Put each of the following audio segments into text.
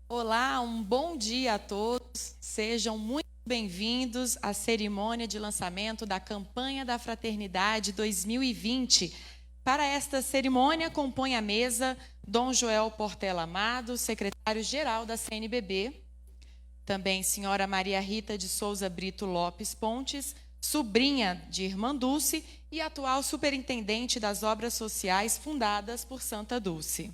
Olá, um bom dia a todos. Sejam muito bem-vindos à cerimônia de lançamento da Campanha da Fraternidade 2020. Para esta cerimônia, compõe a mesa Dom Joel Portela Amado, secretário-geral da CNBB. Também senhora Maria Rita de Souza Brito Lopes Pontes, sobrinha de Irmã Dulce e atual superintendente das obras sociais fundadas por Santa Dulce.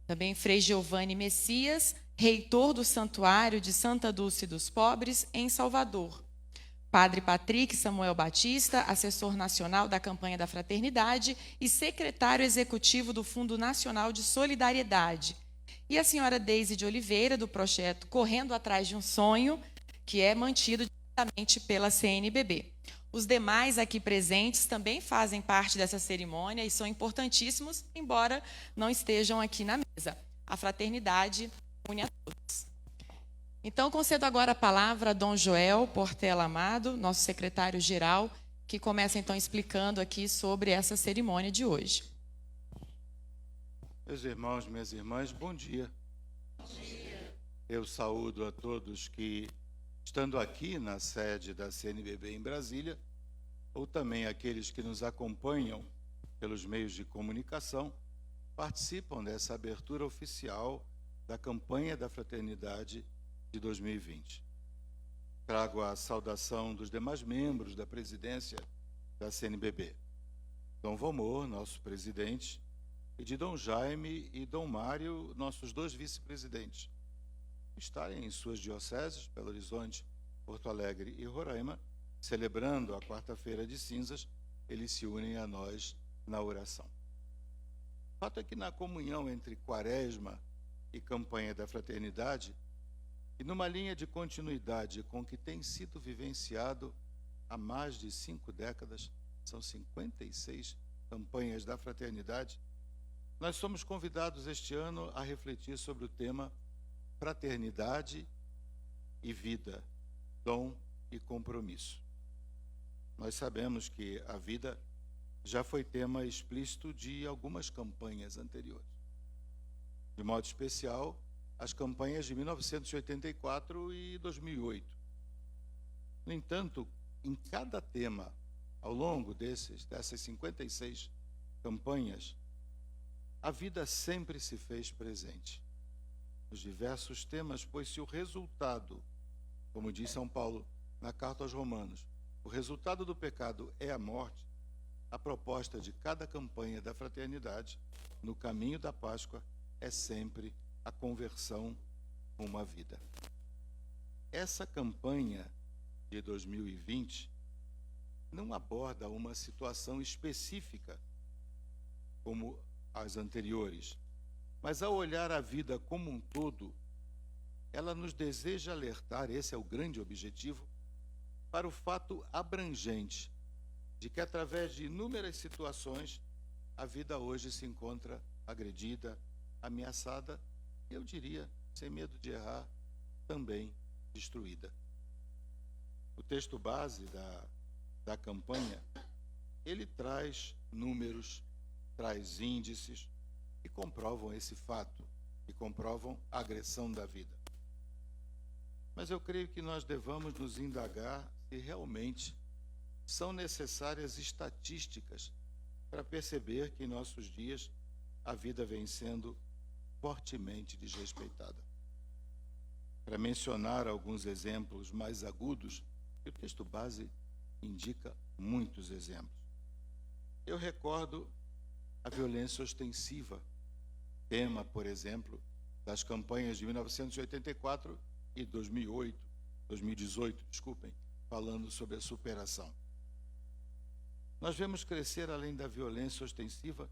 Também Frei Giovanni Messias, reitor do Santuário de Santa Dulce dos Pobres, em Salvador. Padre Patrick Samuel Batista, assessor nacional da Campanha da Fraternidade e secretário executivo do Fundo Nacional de Solidariedade. E a senhora Deise de Oliveira, do projeto Correndo Atrás de um Sonho, que é mantido diretamente pela CNBB. Os demais aqui presentes também fazem parte dessa cerimônia e são importantíssimos, embora não estejam aqui na mesa. A fraternidade une a todos. Então, concedo agora a palavra a Dom Joel Portela Amado, nosso secretário-geral, que começa então explicando aqui sobre essa cerimônia de hoje. Meus irmãos, minhas irmãs, bom dia. Bom dia. Eu saúdo a todos que, estando aqui na sede da CNBB em Brasília, ou também aqueles que nos acompanham pelos meios de comunicação, participam dessa abertura oficial da Campanha da Fraternidade de 2020. Trago a saudação dos demais membros da presidência da CNBB. Dom Vomor, nosso presidente, e de Dom Jaime e Dom Mário, nossos dois vice-presidentes, estarem em suas dioceses, Belo Horizonte, Porto Alegre e Roraima, celebrando a quarta-feira de cinzas, eles se unem a nós na oração. O fato é que na comunhão entre Quaresma e Campanha da Fraternidade, e numa linha de continuidade com o que tem sido vivenciado há mais de 5 décadas, são 56 campanhas da fraternidade, nós somos convidados este ano a refletir sobre o tema Fraternidade e Vida, Dom e Compromisso. Nós sabemos que a vida já foi tema explícito de algumas campanhas anteriores. De modo especial, as campanhas de 1984 e 2008. No entanto, em cada tema, ao longo dessas 56 campanhas, a vida sempre se fez presente. Nos diversos temas, pois se o resultado, como diz São Paulo na carta aos Romanos, o resultado do pecado é a morte, a proposta de cada campanha da fraternidade, no caminho da Páscoa, é sempre a conversão rumo à vida. Essa campanha de 2020 não aborda uma situação específica como as anteriores, mas ao olhar a vida como um todo, ela nos deseja alertar, esse é o grande objetivo, para o fato abrangente de que através de inúmeras situações a vida hoje se encontra agredida, ameaçada, e eu diria, sem medo de errar, também destruída. O texto base da campanha, ele traz números, traz índices que comprovam esse fato, que comprovam a agressão da vida. Mas eu creio que nós devamos nos indagar se realmente são necessárias estatísticas para perceber que em nossos dias a vida vem sendo fortemente desrespeitada. Para mencionar alguns exemplos mais agudos, o texto base indica muitos exemplos. Eu recordo a violência ostensiva, tema, por exemplo, das campanhas de 1984 e 2018, falando sobre a superação. Nós vemos crescer, além da violência ostensiva,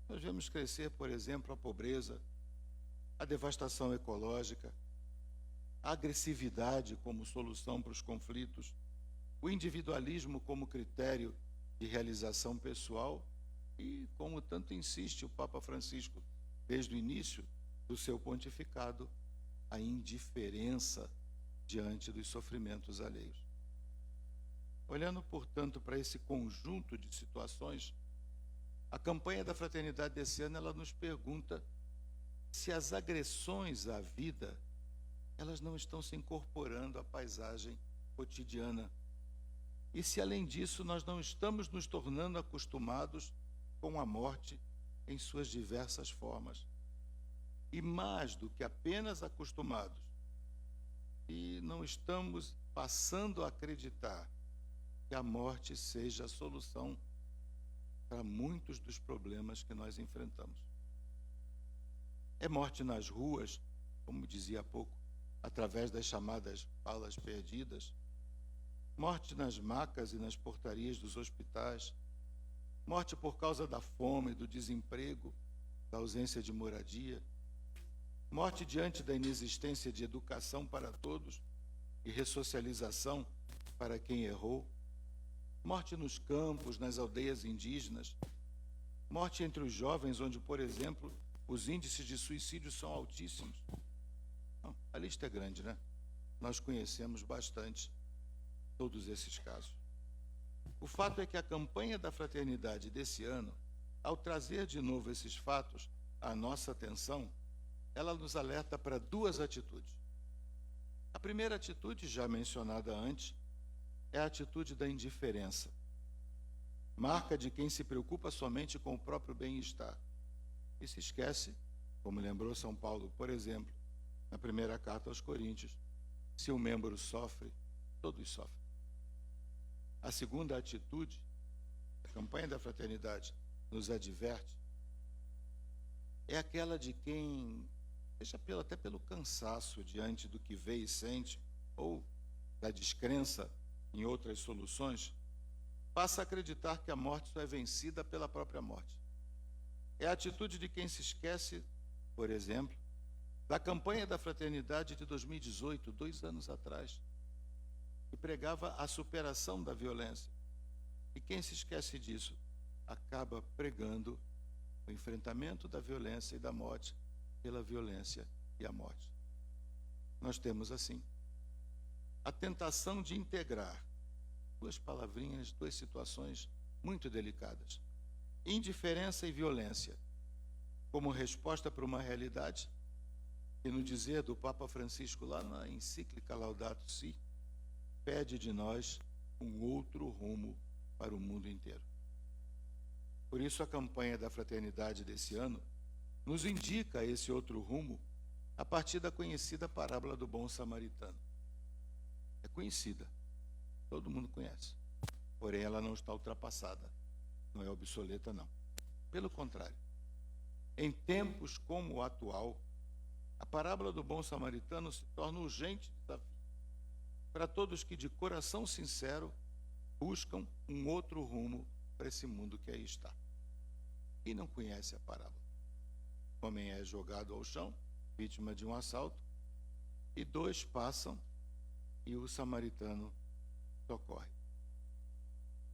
nós vemos crescer, por exemplo, a pobreza, a devastação ecológica, a agressividade como solução para os conflitos, o individualismo como critério de realização pessoal e, como tanto insiste o Papa Francisco desde o início do seu pontificado, a indiferença diante dos sofrimentos alheios. Olhando, portanto, para esse conjunto de situações, a campanha da fraternidade desse ano, ela nos pergunta se as agressões à vida elas não estão se incorporando à paisagem cotidiana. E se, além disso, nós não estamos nos tornando acostumados com a morte em suas diversas formas. E mais do que apenas acostumados, e não estamos passando a acreditar que a morte seja a solução para muitos dos problemas que nós enfrentamos. É morte nas ruas, como dizia há pouco, através das chamadas balas perdidas, morte nas macas e nas portarias dos hospitais, morte por causa da fome, do desemprego, da ausência de moradia, morte diante da inexistência de educação para todos e ressocialização para quem errou, morte nos campos, nas aldeias indígenas, morte entre os jovens, onde, por exemplo, os índices de suicídio são altíssimos. Não, a lista é grande, né? Nós conhecemos bastante todos esses casos. O fato é que a campanha da fraternidade desse ano, ao trazer de novo esses fatos à nossa atenção, ela nos alerta para duas atitudes. A primeira atitude, já mencionada antes, é a atitude da indiferença, marca de quem se preocupa somente com o próprio bem-estar e se esquece, como lembrou São Paulo, por exemplo, na primeira carta aos Coríntios, se um membro sofre, todos sofrem. A segunda atitude, a campanha da fraternidade nos adverte, é aquela de quem, seja até pelo cansaço diante do que vê e sente, ou da descrença em outras soluções, passa a acreditar que a morte só é vencida pela própria morte. É a atitude de quem se esquece, por exemplo, da campanha da fraternidade de 2018, 2 anos atrás, que pregava a superação da violência. E quem se esquece disso acaba pregando o enfrentamento da violência e da morte pela violência e a morte. Nós temos, assim, a tentação de integrar duas palavrinhas, duas situações muito delicadas: indiferença e violência, como resposta para uma realidade que, no dizer do Papa Francisco, lá na encíclica Laudato Si, pede de nós um outro rumo para o mundo inteiro. Por isso, a campanha da fraternidade desse ano nos indica esse outro rumo a partir da conhecida parábola do bom samaritano. É conhecida, todo mundo conhece, porém ela não está ultrapassada, não é obsoleta, não. Pelo contrário, em tempos como o atual, a parábola do bom samaritano se torna urgente desafio para todos que de coração sincero buscam um outro rumo para esse mundo que aí está. Quem não conhece a parábola? O homem é jogado ao chão, vítima de um assalto, e 2 passam e o samaritano socorre.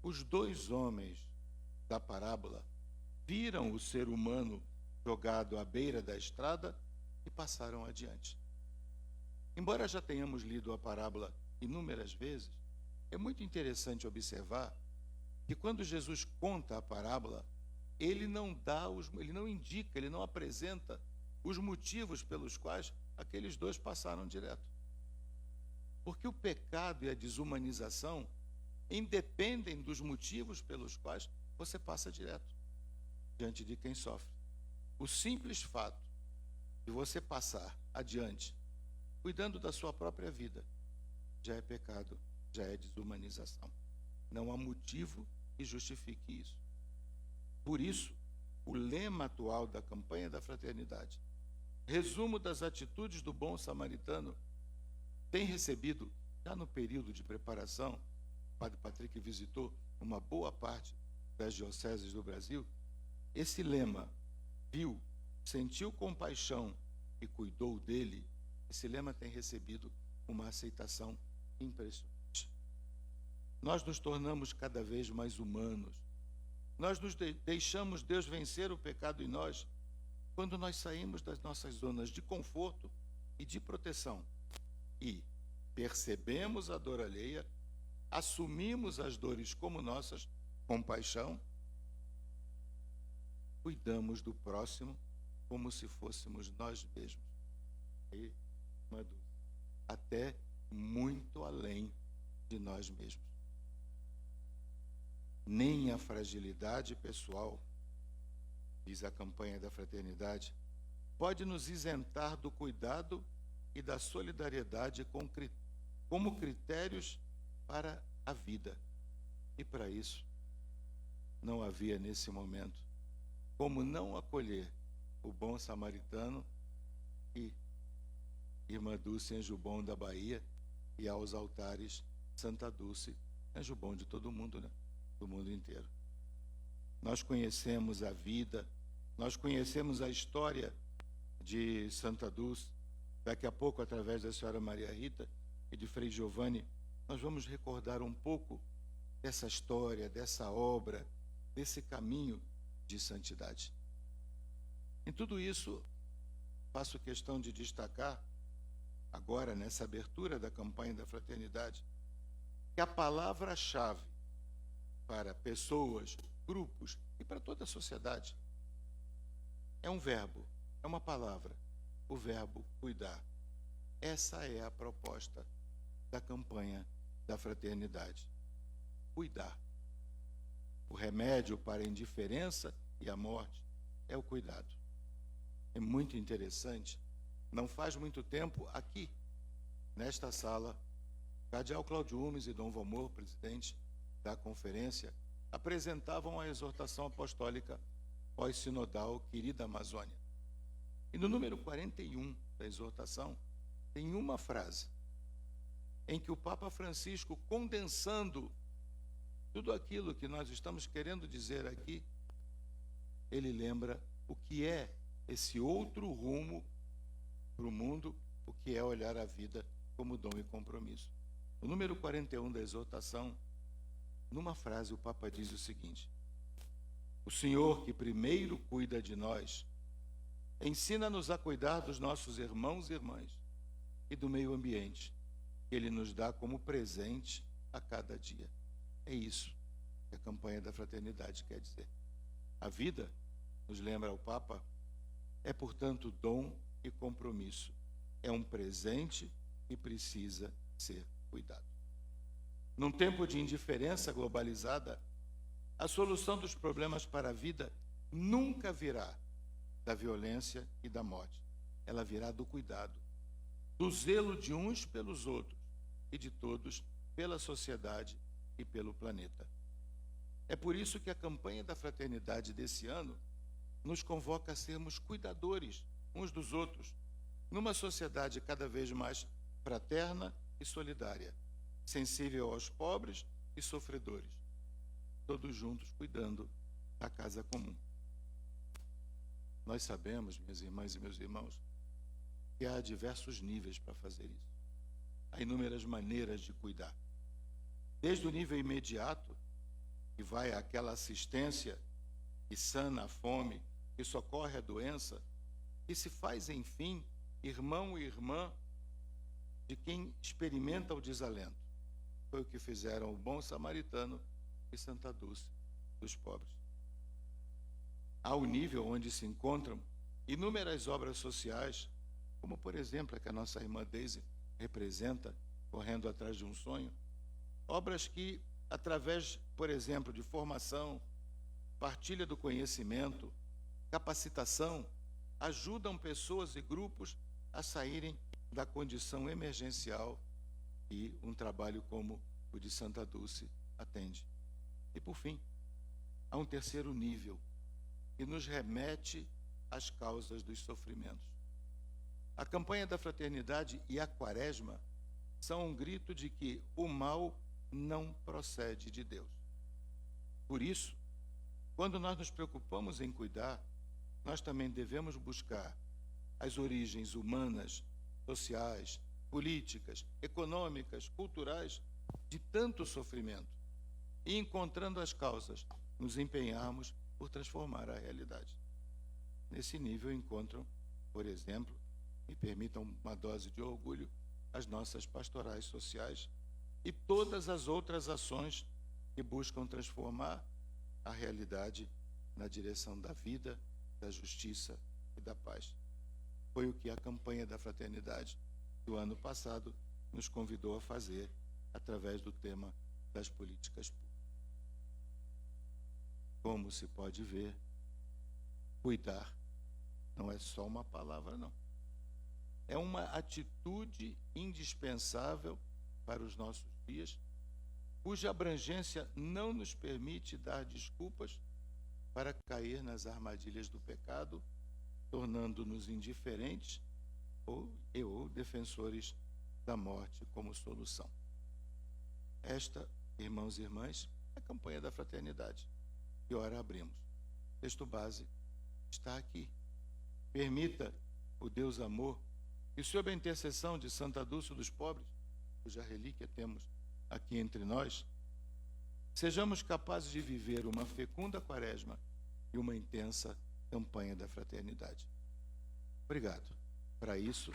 Os 2 homens da parábola viram o ser humano jogado à beira da estrada e passaram adiante. Embora já tenhamos lido a parábola inúmeras vezes, é muito interessante observar que quando Jesus conta a parábola, ele não indica, ele não apresenta os motivos pelos quais aqueles 2 passaram direto. Porque o pecado e a desumanização independem dos motivos pelos quais você passa direto diante de quem sofre. O simples fato de você passar adiante, cuidando da sua própria vida, já é pecado, já é desumanização. Não há motivo que justifique isso. Por isso, o lema atual da campanha da fraternidade, resumo das atitudes do bom samaritano, tem recebido, já no período de preparação, o Padre Patrick visitou uma boa parte das dioceses do Brasil, esse lema, viu, sentiu compaixão e cuidou dele, esse lema tem recebido uma aceitação impressionante. Nós nos tornamos cada vez mais humanos. Nós nos deixamos Deus vencer o pecado em nós quando nós saímos das nossas zonas de conforto e de proteção e percebemos a dor alheia, assumimos as dores como nossas, com paixão, cuidamos do próximo como se fôssemos nós mesmos. Aí, uma dúvida. até muito além de nós mesmos. Nem a fragilidade pessoal, diz a campanha da fraternidade, pode nos isentar do cuidado e da solidariedade como critérios para a vida. E para isso, não havia nesse momento como não acolher o bom samaritano e Irmã Dulce Anjo Bom da Bahia e aos altares Santa Dulce Anjo Bom de todo mundo, né? Do mundo inteiro. Nós conhecemos a vida, nós conhecemos a história de Santa Dulce. Daqui a pouco, através da Senhora Maria Rita e de Frei Giovanni, nós vamos recordar um pouco dessa história, dessa obra, desse caminho de santidade. Em tudo isso, faço questão de destacar, agora nessa abertura da campanha da fraternidade, que a palavra-chave para pessoas, grupos e para toda a sociedade é um verbo, é uma palavra, o verbo cuidar. Essa é a proposta da campanha da fraternidade. Cuidar. O remédio para a indiferença e a morte é o cuidado. É muito interessante. Não faz muito tempo, aqui, nesta sala, Cardeal Cláudio Umes e Dom Valmor, presidente da conferência, apresentavam a exortação apostólica pós-sinodal Querida Amazônia. E no número 41 da exortação, tem uma frase em que o Papa Francisco, condensando tudo aquilo que nós estamos querendo dizer aqui, ele lembra o que é esse outro rumo para o mundo, o que é olhar a vida como dom e compromisso. No número 41 da exortação, numa frase, o Papa diz o seguinte: o Senhor que primeiro cuida de nós, ensina-nos a cuidar dos nossos irmãos e irmãs e do meio ambiente, que Ele nos dá como presente a cada dia. É isso que a campanha da fraternidade quer dizer. A vida, nos lembra o Papa, é, portanto, dom e compromisso. É um presente que precisa ser cuidado. Num tempo de indiferença globalizada, a solução dos problemas para a vida nunca virá da violência e da morte. Ela virá do cuidado, do zelo de uns pelos outros e de todos pela sociedade e pelo planeta. É por isso que a campanha da fraternidade desse ano nos convoca a sermos cuidadores uns dos outros, numa sociedade cada vez mais fraterna e solidária, sensível aos pobres e sofredores, todos juntos cuidando da casa comum. Nós sabemos, minhas irmãs e meus irmãos, que há diversos níveis para fazer isso. Há inúmeras maneiras de cuidar. Desde o nível imediato, que vai àquela assistência que sana a fome, que socorre a doença, que se faz, enfim, irmão e irmã de quem experimenta o desalento. Foi o que fizeram o bom samaritano e Santa Dulce dos pobres. Há o nível onde se encontram inúmeras obras sociais, como, por exemplo, a que a nossa irmã Deise representa, correndo atrás de um sonho, obras que, através, por exemplo, de formação, partilha do conhecimento, capacitação, ajudam pessoas e grupos a saírem da condição emergencial e um trabalho como o de Santa Dulce atende. E, por fim, há um terceiro nível que nos remete às causas dos sofrimentos. A campanha da fraternidade e a quaresma são um grito de que o mal não procede de Deus. Por isso, quando nós nos preocupamos em cuidar, nós também devemos buscar as origens humanas, sociais, políticas, econômicas, culturais de tanto sofrimento e, encontrando as causas, nos empenharmos por transformar a realidade. Nesse nível encontram, por exemplo, me permitam uma dose de orgulho, as nossas pastorais sociais e todas as outras ações que buscam transformar a realidade na direção da vida, da justiça e da paz. Foi o que a campanha da fraternidade do ano passado nos convidou a fazer através do tema das políticas públicas. Como se pode ver, cuidar não é só uma palavra, não. É uma atitude indispensável para os nossos dias, cuja abrangência não nos permite dar desculpas para cair nas armadilhas do pecado, tornando-nos indiferentes ou defensores da morte como solução. Esta, irmãos e irmãs, é a campanha da fraternidade, que ora abrimos. O texto base está aqui. Permita o Deus amor que, sob a intercessão de Santa Dulce dos Pobres, cuja relíquia temos aqui entre nós, sejamos capazes de viver uma fecunda quaresma e uma intensa campanha da fraternidade. Obrigado. Para isso,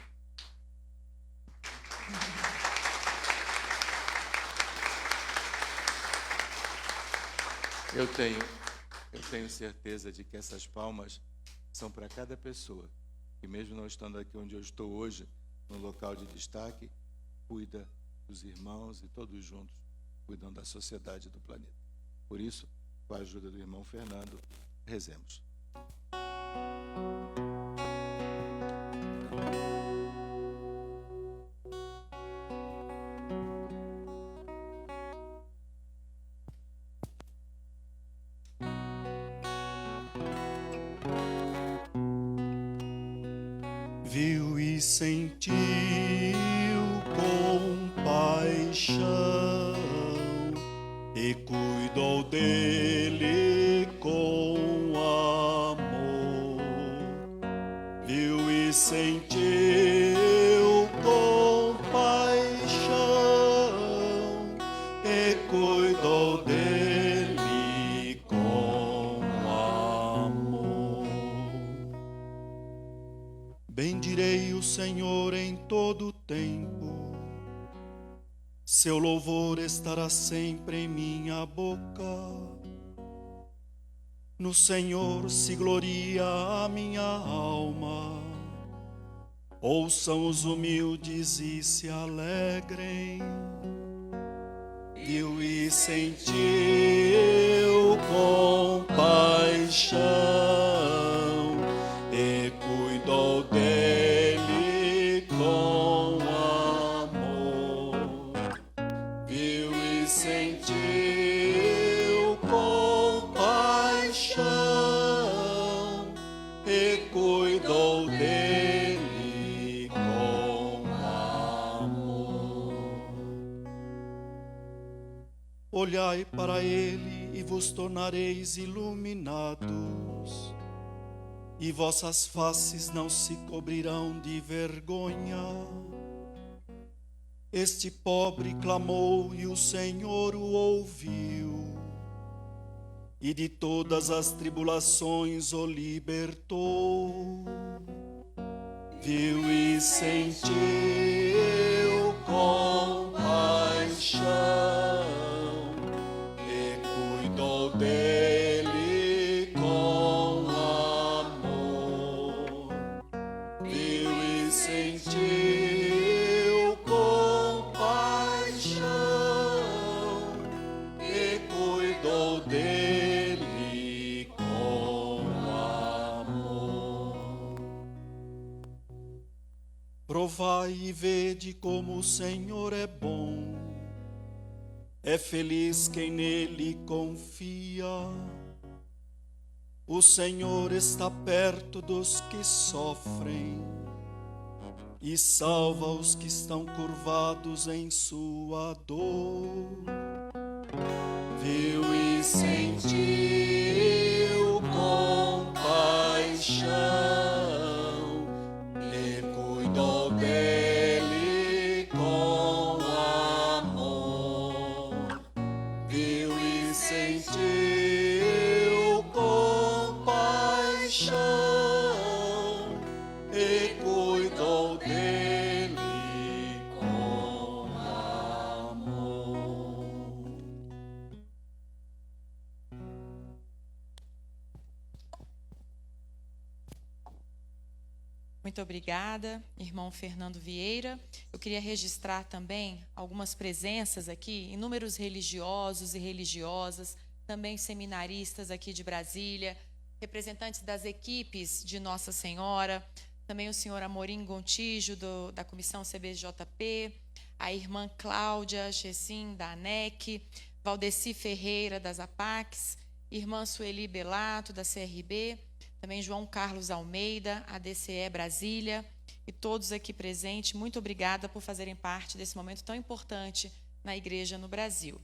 eu tenho certeza de que essas palmas são para cada pessoa que, mesmo não estando aqui onde eu estou hoje, no local de destaque, cuida dos irmãos e todos juntos cuidam da sociedade e do planeta. Por isso, com a ajuda do irmão Fernando, rezemos. Viu e sentiu compaixão e cuidou dele com amor. Viu e sentiu compaixão e cuidou dele com amor. Bendirei o Senhor em todo o tempo, seu louvor estará sempre em minha boca. No Senhor se gloria a minha alma. Ouçam os humildes e se alegrem. Viu e sentiu compaixão e cuidou dele com amor. Viu e sentiu compaixão e cuidou dele com amor. Olhai para ele e vos tornareis iluminados, e vossas faces não se cobrirão de vergonha. Este pobre clamou e o Senhor o ouviu, e de todas as tribulações o libertou. Viu e sentiu compaixão e cuidou dele com amor. Viu e sentiu compaixão e cuidou dele com amor. Provai e vede como o Senhor é bom. É feliz quem nele confia. O Senhor está perto dos que sofrem e salva os que estão curvados em sua dor. Viu e sentiu compaixão e cuidou dele com amor. Viu e sentiu compaixão e cuidou dele com amor. Muito obrigada, irmão Fernando Vieira. Eu queria registrar também algumas presenças aqui, inúmeros religiosos e religiosas, também seminaristas aqui de Brasília, representantes das equipes de Nossa Senhora, também o senhor Amorim Gontijo, da Comissão CBJP, a irmã Cláudia Chessim, da ANEC, Valdeci Ferreira, das APACs, irmã Sueli Belato, da CRB, também João Carlos Almeida, ADCE Brasília, e todos aqui presentes, muito obrigada por fazerem parte desse momento tão importante na Igreja no Brasil.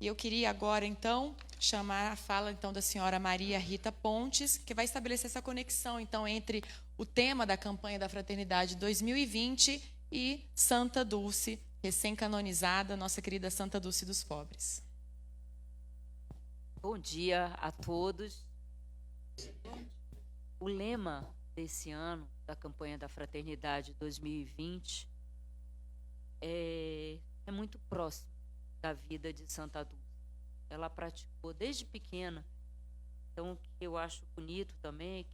E eu queria agora, então, chamar a fala então da senhora Maria Rita Pontes, que vai estabelecer essa conexão, então, entre o tema da campanha da Fraternidade 2020 e Santa Dulce, recém-canonizada, nossa querida Santa Dulce dos Pobres. Bom dia a todos. O lema desse ano, da campanha da Fraternidade 2020, é muito próximo da vida de Santa Dulce. Ela praticou desde pequena. Então, o que eu acho bonito também é que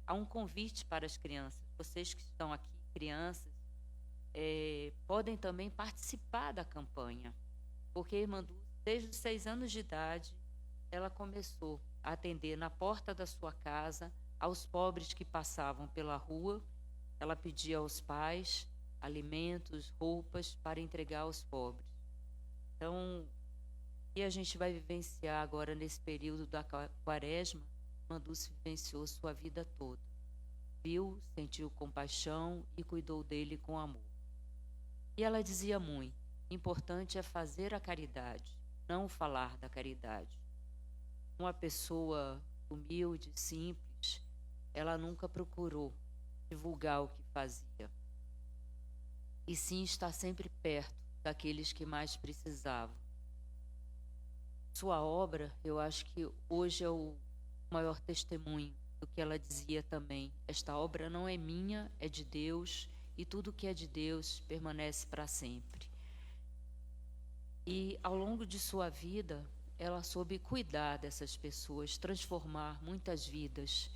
há um convite para as crianças. Vocês que estão aqui, crianças, podem também participar da campanha, porque a irmã Dulce, desde os 6 anos de idade, ela começou a atender na porta da sua casa aos pobres que passavam pela rua. Ela pedia aos pais alimentos, roupas para entregar aos pobres. Então, e a gente vai vivenciar agora nesse período da quaresma, a irmã Dulce vivenciou sua vida toda. Viu, sentiu compaixão e cuidou dele com amor. E ela dizia muito: importante é fazer a caridade, não falar da caridade. Uma pessoa humilde, simples, ela nunca procurou divulgar o que fazia, e sim estar sempre perto daqueles que mais precisavam. Sua obra, eu acho que hoje é o maior testemunho do que ela dizia também. Esta obra não é minha, é de Deus, e tudo que é de Deus permanece para sempre. E ao longo de sua vida, ela soube cuidar dessas pessoas, transformar muitas vidas.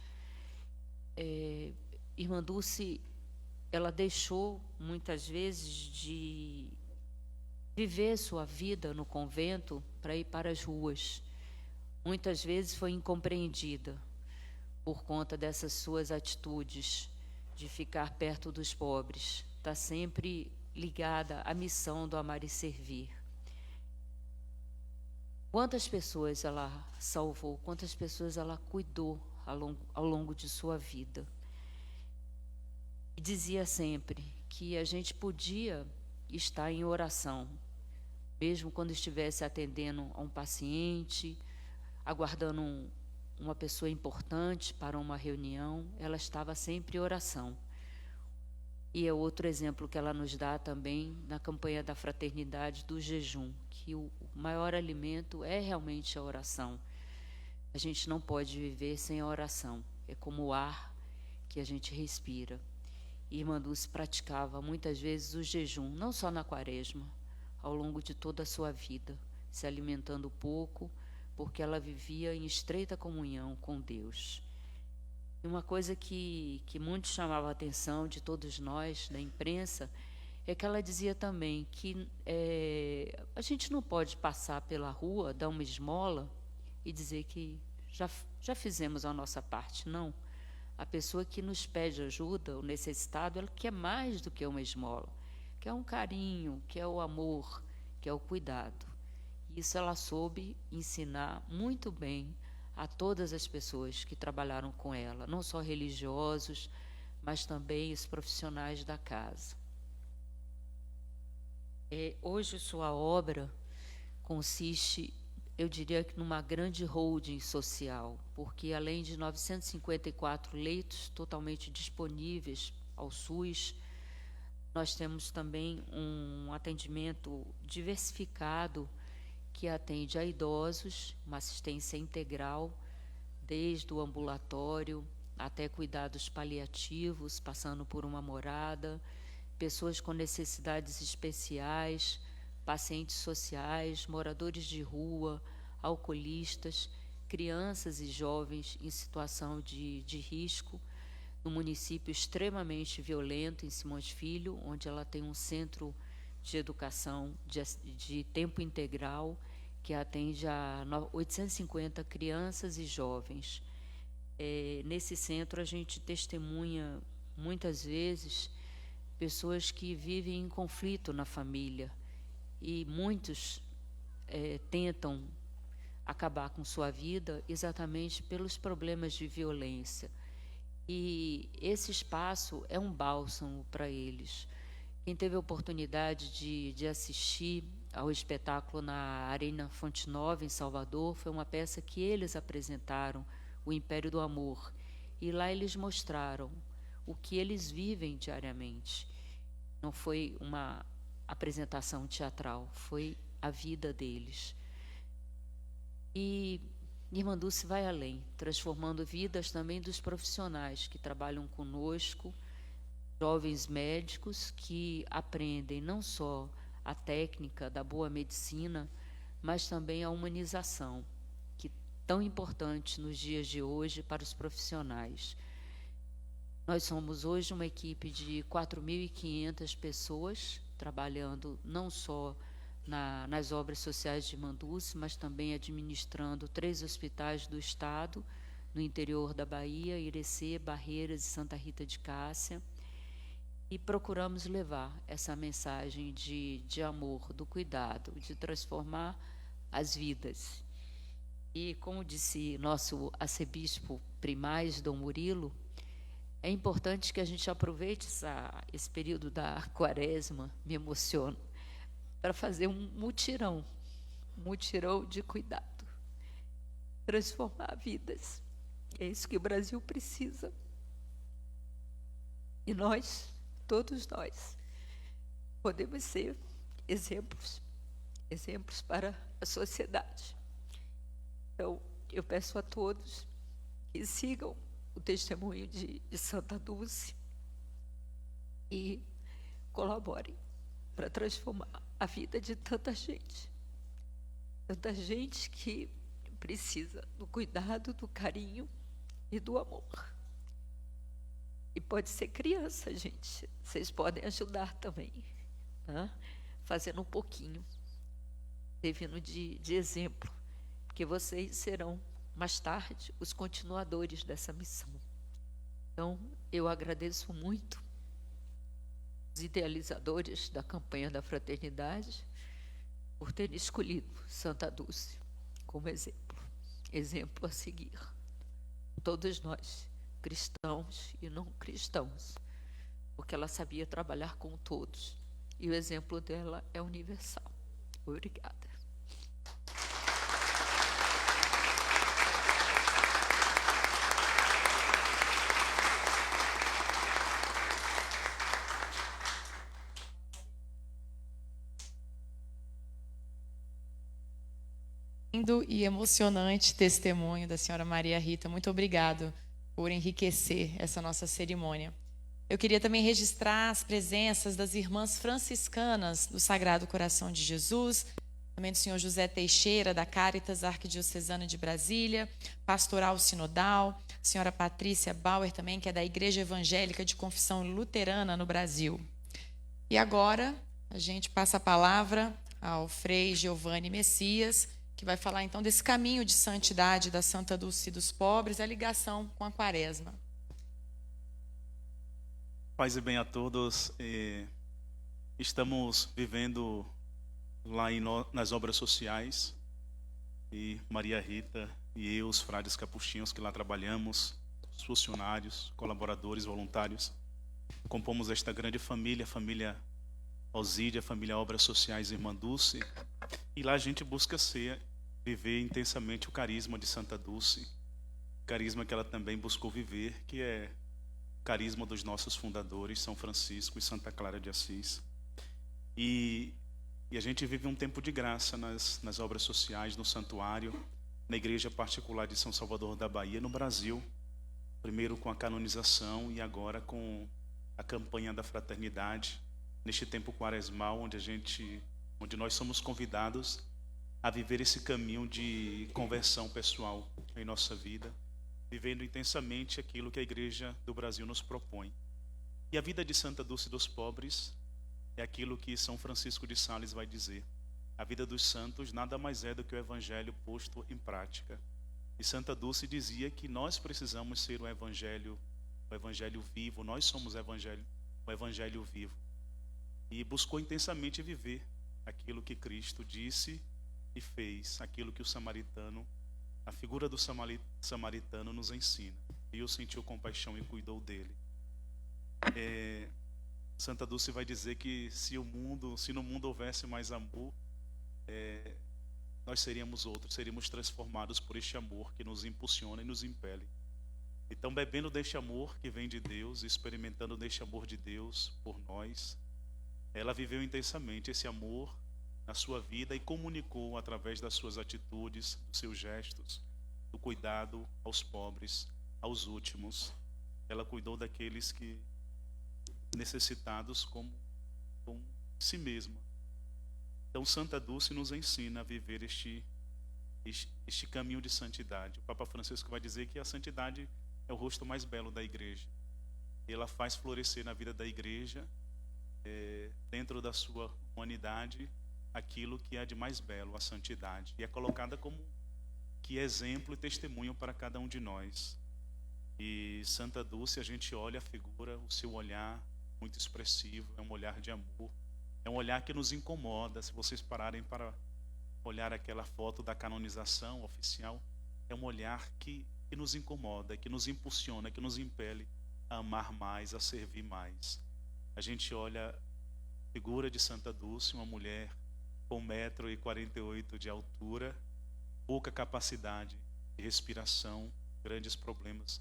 Irmã Dulce, ela deixou muitas vezes de viver sua vida no convento para ir para as ruas. Muitas vezes foi incompreendida por conta dessas suas atitudes de ficar perto dos pobres. Está sempre ligada à missão do amar e servir. Quantas pessoas ela salvou, quantas pessoas ela cuidou ao longo de sua vida. E dizia sempre que a gente podia estar em oração, mesmo quando estivesse atendendo a um paciente, aguardando uma pessoa importante para uma reunião, ela estava sempre em oração. E é outro exemplo que ela nos dá também na campanha da fraternidade do jejum, que o maior alimento é realmente a oração. A gente não pode viver sem a oração, é como o ar que a gente respira. E irmã Dulce praticava muitas vezes o jejum, não só na quaresma, ao longo de toda a sua vida, se alimentando pouco, porque ela vivia em estreita comunhão com Deus. E uma coisa que muito chamava a atenção de todos nós, da imprensa, é que ela dizia também que a gente não pode passar pela rua, dar uma esmola e dizer que já fizemos a nossa parte. Não. A pessoa que nos pede ajuda, o necessitado, ela quer mais do que uma esmola, quer um carinho, quer o amor, quer o cuidado. Isso ela soube ensinar muito bem a todas as pessoas que trabalharam com ela, não só religiosos, mas também os profissionais da casa. Hoje sua obra consiste, eu diria que numa grande holding social, porque além de 954 leitos totalmente disponíveis ao SUS, nós temos também um atendimento diversificado que atende a idosos, uma assistência integral, desde o ambulatório até cuidados paliativos, passando por uma morada, pessoas com necessidades especiais, pacientes sociais, moradores de rua, alcoolistas, crianças e jovens em situação de risco. num município extremamente violento, em Simões Filho, onde ela tem um centro de educação de tempo integral, que atende a 850 crianças e jovens. Nesse centro, a gente testemunha, muitas vezes, pessoas que vivem em conflito na família, e muitos tentam acabar com sua vida exatamente pelos problemas de violência. E esse espaço é um bálsamo para eles. Quem teve a oportunidade de assistir ao espetáculo na Arena Fonte Nova, em Salvador, foi uma peça que eles apresentaram, O Império do Amor. E lá eles mostraram o que eles vivem diariamente. Não foi uma apresentação teatral, foi a vida deles. E Irmã Dulce vai além, transformando vidas também dos profissionais que trabalham conosco, jovens médicos que aprendem não só a técnica da boa medicina, mas também a humanização, que é tão importante nos dias de hoje para os profissionais. Nós somos hoje uma equipe de 4.500 pessoas, trabalhando não só nas obras sociais de Irmã Dulce, mas também administrando 3 hospitais do Estado, no interior da Bahia, Irecê, Barreiras e Santa Rita de Cássia. E procuramos levar essa mensagem de amor, do cuidado, de transformar as vidas. E, como disse nosso arcebispo primaz, Dom Murilo, é importante que a gente aproveite esse período da quaresma, me emociono, para fazer um mutirão de cuidado, transformar vidas. É isso que o Brasil precisa. E nós, todos nós, podemos ser exemplos para a sociedade. Então, eu peço a todos que sigam o testemunho de Santa Dulce e colaborem para transformar a vida de tanta gente que precisa do cuidado, do carinho e do amor. E pode ser criança, gente. Vocês podem ajudar também, tá? Fazendo um pouquinho, servindo de exemplo, porque vocês serão, mais tarde, os continuadores dessa missão. Então, eu agradeço muito os idealizadores da campanha da fraternidade por terem escolhido Santa Dulce como exemplo a seguir. Todos nós, cristãos e não cristãos, porque ela sabia trabalhar com todos, e o exemplo dela é universal. Obrigada. Lindo e emocionante testemunho da senhora Maria Rita. Muito obrigado por enriquecer essa nossa cerimônia. Eu queria também registrar as presenças das irmãs franciscanas do Sagrado Coração de Jesus, também do senhor José Teixeira, da Caritas Arquidiocesana de Brasília, Pastoral Sinodal, senhora Patrícia Bauer também, que é da Igreja Evangélica de Confissão Luterana no Brasil. E agora a gente passa a palavra ao Frei Giovanni Messias, que vai falar então desse caminho de santidade da Santa Dulce dos Pobres, a ligação com a Quaresma. Paz e bem a todos. Estamos vivendo lá nas obras sociais, e Maria Rita e eu, os frades capuchinhos que lá trabalhamos, os funcionários, colaboradores, voluntários, compomos esta grande família, a família Osídia, a família Obras Sociais Irmã Dulce, e lá a gente busca viver intensamente o carisma de Santa Dulce, carisma que ela também buscou viver, que é o carisma dos nossos fundadores, São Francisco e Santa Clara de Assis. E a gente vive um tempo de graça nas obras sociais, no santuário, na igreja particular de São Salvador da Bahia, no Brasil, primeiro com a canonização e agora com a campanha da fraternidade, neste tempo quaresmal, onde nós somos convidados a viver esse caminho de conversão pessoal em nossa vida, vivendo intensamente aquilo que a Igreja do Brasil nos propõe. E a vida de Santa Dulce dos Pobres é aquilo que São Francisco de Sales vai dizer. A vida dos santos nada mais é do que o Evangelho posto em prática. E Santa Dulce dizia que nós precisamos ser o Evangelho vivo, nós somos o Evangelho vivo. E buscou intensamente viver aquilo que Cristo disse e fez, aquilo que a figura do samaritano nos ensina. E sentiu compaixão e cuidou dele. Santa Dulce vai dizer que se no mundo houvesse mais amor, nós seríamos outros, seríamos transformados por este amor que nos impulsiona e nos impele. Então, bebendo deste amor que vem de Deus, experimentando deste amor de Deus por nós, ela viveu intensamente esse amor na sua vida e comunicou através das suas atitudes, dos seus gestos, do cuidado aos pobres, aos últimos. Ela cuidou daqueles que necessitados como si mesma. Então, Santa Dulce nos ensina a viver este caminho de santidade. O Papa Francisco vai dizer que a santidade é o rosto mais belo da Igreja. Ela faz florescer na vida da Igreja, dentro da sua humanidade, aquilo que é de mais belo, a santidade. E é colocada como que exemplo e testemunho para cada um de nós. E Santa Dulce, a gente olha a figura, o seu olhar muito expressivo, é um olhar de amor, é um olhar que nos incomoda. Se vocês pararem para olhar aquela foto da canonização oficial, é um olhar que nos incomoda, que nos impulsiona, que nos impele a amar mais, a servir mais. A gente olha a figura de Santa Dulce, uma mulher com 1,48 m de altura, pouca capacidade de respiração, grandes problemas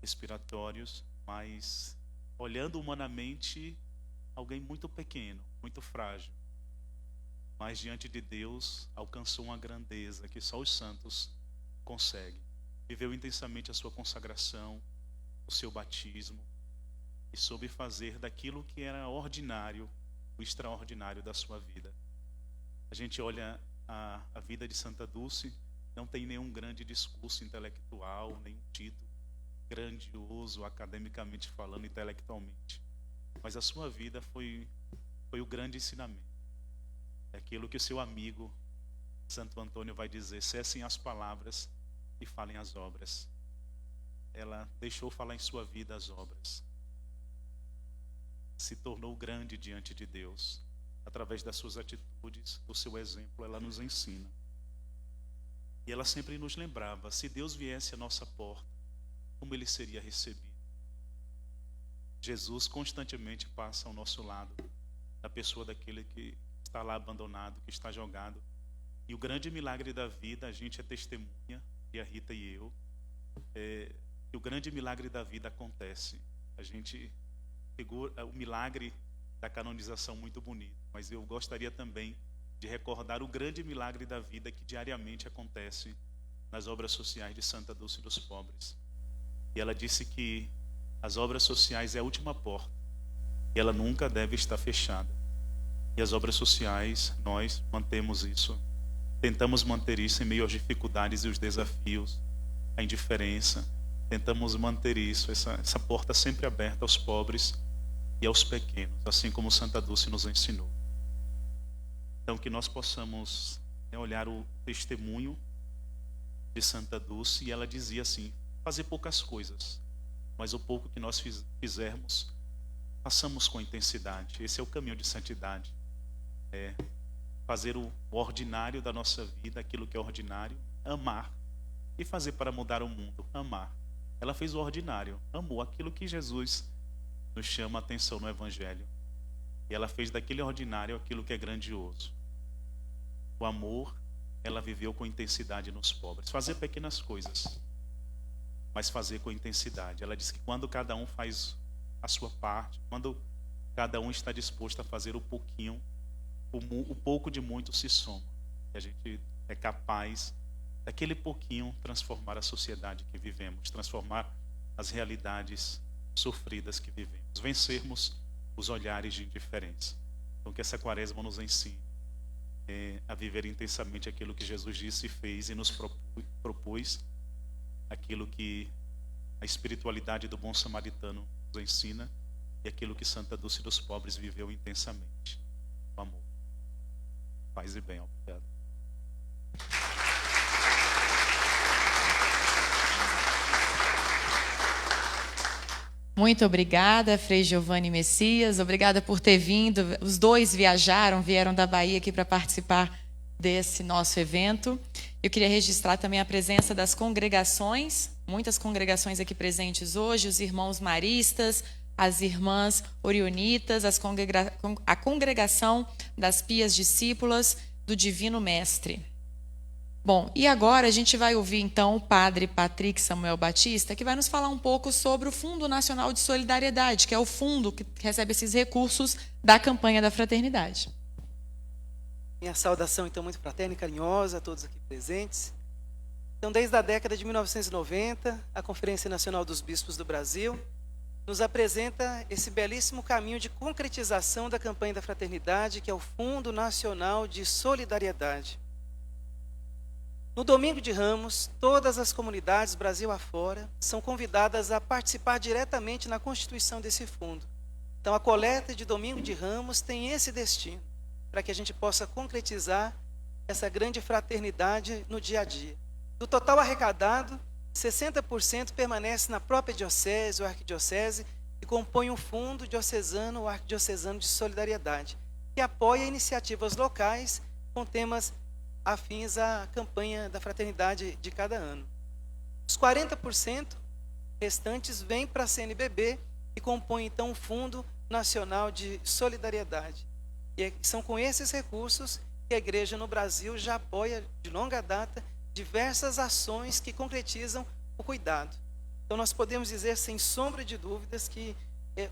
respiratórios, mas olhando humanamente, alguém muito pequeno, muito frágil, mas diante de Deus alcançou uma grandeza que só os santos conseguem. Viveu intensamente a sua consagração, o seu batismo, e soube fazer daquilo que era ordinário, o extraordinário da sua vida. A gente olha a vida de Santa Dulce, não tem nenhum grande discurso intelectual, nenhum título grandioso, academicamente falando, intelectualmente. Mas a sua vida foi o grande ensinamento. É aquilo que o seu amigo Santo Antônio vai dizer: cessem as palavras e falem as obras. Ela deixou falar em sua vida as obras. Se tornou grande diante de Deus. Através das suas atitudes, do seu exemplo, ela nos ensina. E ela sempre nos lembrava: se Deus viesse à nossa porta, como ele seria recebido? Jesus constantemente passa ao nosso lado, da pessoa daquele que está lá abandonado, que está jogado. E o grande milagre da vida, a gente é testemunha, e a Rita e eu, que o grande milagre da vida acontece. A gente figura o milagre da canonização muito bonito, mas eu gostaria também de recordar o grande milagre da vida que diariamente acontece nas obras sociais de Santa Dulce dos Pobres. E ela disse que as obras sociais é a última porta e ela nunca deve estar fechada. E as obras sociais, nós mantemos isso, tentamos manter isso em meio às dificuldades e os desafios, a indiferença. Tentamos manter isso, essa porta sempre aberta aos pobres e aos pequenos, assim como Santa Dulce nos ensinou. Então, que nós possamos olhar o testemunho de Santa Dulce, e ela dizia assim: fazer poucas coisas, mas o pouco que nós fizermos, façamos com intensidade. Esse é o caminho de santidade. Fazer o ordinário da nossa vida, aquilo que é ordinário, amar, e fazer para mudar o mundo, amar. Ela fez o ordinário, amou aquilo que Jesus nos chama a atenção no Evangelho. E ela fez daquele ordinário aquilo que é grandioso. O amor, ela viveu com intensidade nos pobres. Fazer pequenas coisas, mas fazer com intensidade. Ela diz que quando cada um faz a sua parte, quando cada um está disposto a fazer o pouquinho, o pouco de muito se soma. E a gente é capaz, daquele pouquinho, transformar a sociedade que vivemos, transformar as realidades sofridas que vivemos, vencermos os olhares de indiferença. Então, que essa quaresma nos ensine a viver intensamente aquilo que Jesus disse e fez e nos propôs, aquilo que a espiritualidade do bom samaritano nos ensina e aquilo que Santa Dulce dos Pobres viveu intensamente. O amor. Paz e bem. Obrigado. Muito obrigada, Frei Giovanni Messias. Obrigada por ter vindo. Os dois vieram da Bahia aqui para participar desse nosso evento. Eu queria registrar também a presença das congregações, muitas congregações aqui presentes hoje, os irmãos maristas, as irmãs orionitas, a congregação das Pias Discípulas do Divino Mestre. Bom, e agora a gente vai ouvir então o padre Patrick Samuel Batista, que vai nos falar um pouco sobre o Fundo Nacional de Solidariedade, que é o fundo que recebe esses recursos da campanha da fraternidade. Minha saudação, então, muito fraterna e carinhosa a todos aqui presentes. Então, desde a década de 1990, a Conferência Nacional dos Bispos do Brasil nos apresenta esse belíssimo caminho de concretização da campanha da fraternidade, que é o Fundo Nacional de Solidariedade. No domingo de Ramos, todas as comunidades, Brasil afora, são convidadas a participar diretamente na constituição desse fundo. Então, a coleta de domingo de Ramos tem esse destino, para que a gente possa concretizar essa grande fraternidade no dia a dia. Do total arrecadado, 60% permanece na própria diocese ou arquidiocese e compõe um fundo diocesano ou arquidiocesano de solidariedade, que apoia iniciativas locais com temas afins à campanha da fraternidade de cada ano. Os 40% restantes vêm para a CNBB e compõem então o Fundo Nacional de Solidariedade. E são com esses recursos que a Igreja no Brasil já apoia de longa data diversas ações que concretizam o cuidado. Então nós podemos dizer sem sombra de dúvidas que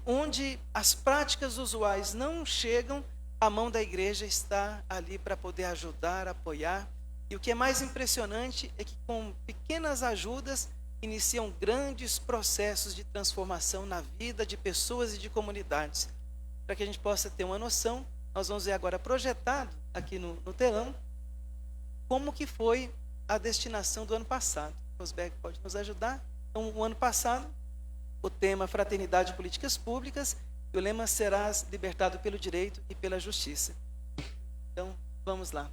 onde as práticas usuais não chegam, a mão da Igreja está ali para poder ajudar, apoiar. E o que é mais impressionante é que com pequenas ajudas iniciam grandes processos de transformação na vida de pessoas e de comunidades. Para que a gente possa ter uma noção, nós vamos ver agora projetado aqui no telão como que foi a destinação do ano passado. O Rosberg pode nos ajudar. Então, o ano passado, o tema Fraternidade e Políticas Públicas, e o lema será libertado pelo direito e pela justiça. Então, vamos lá.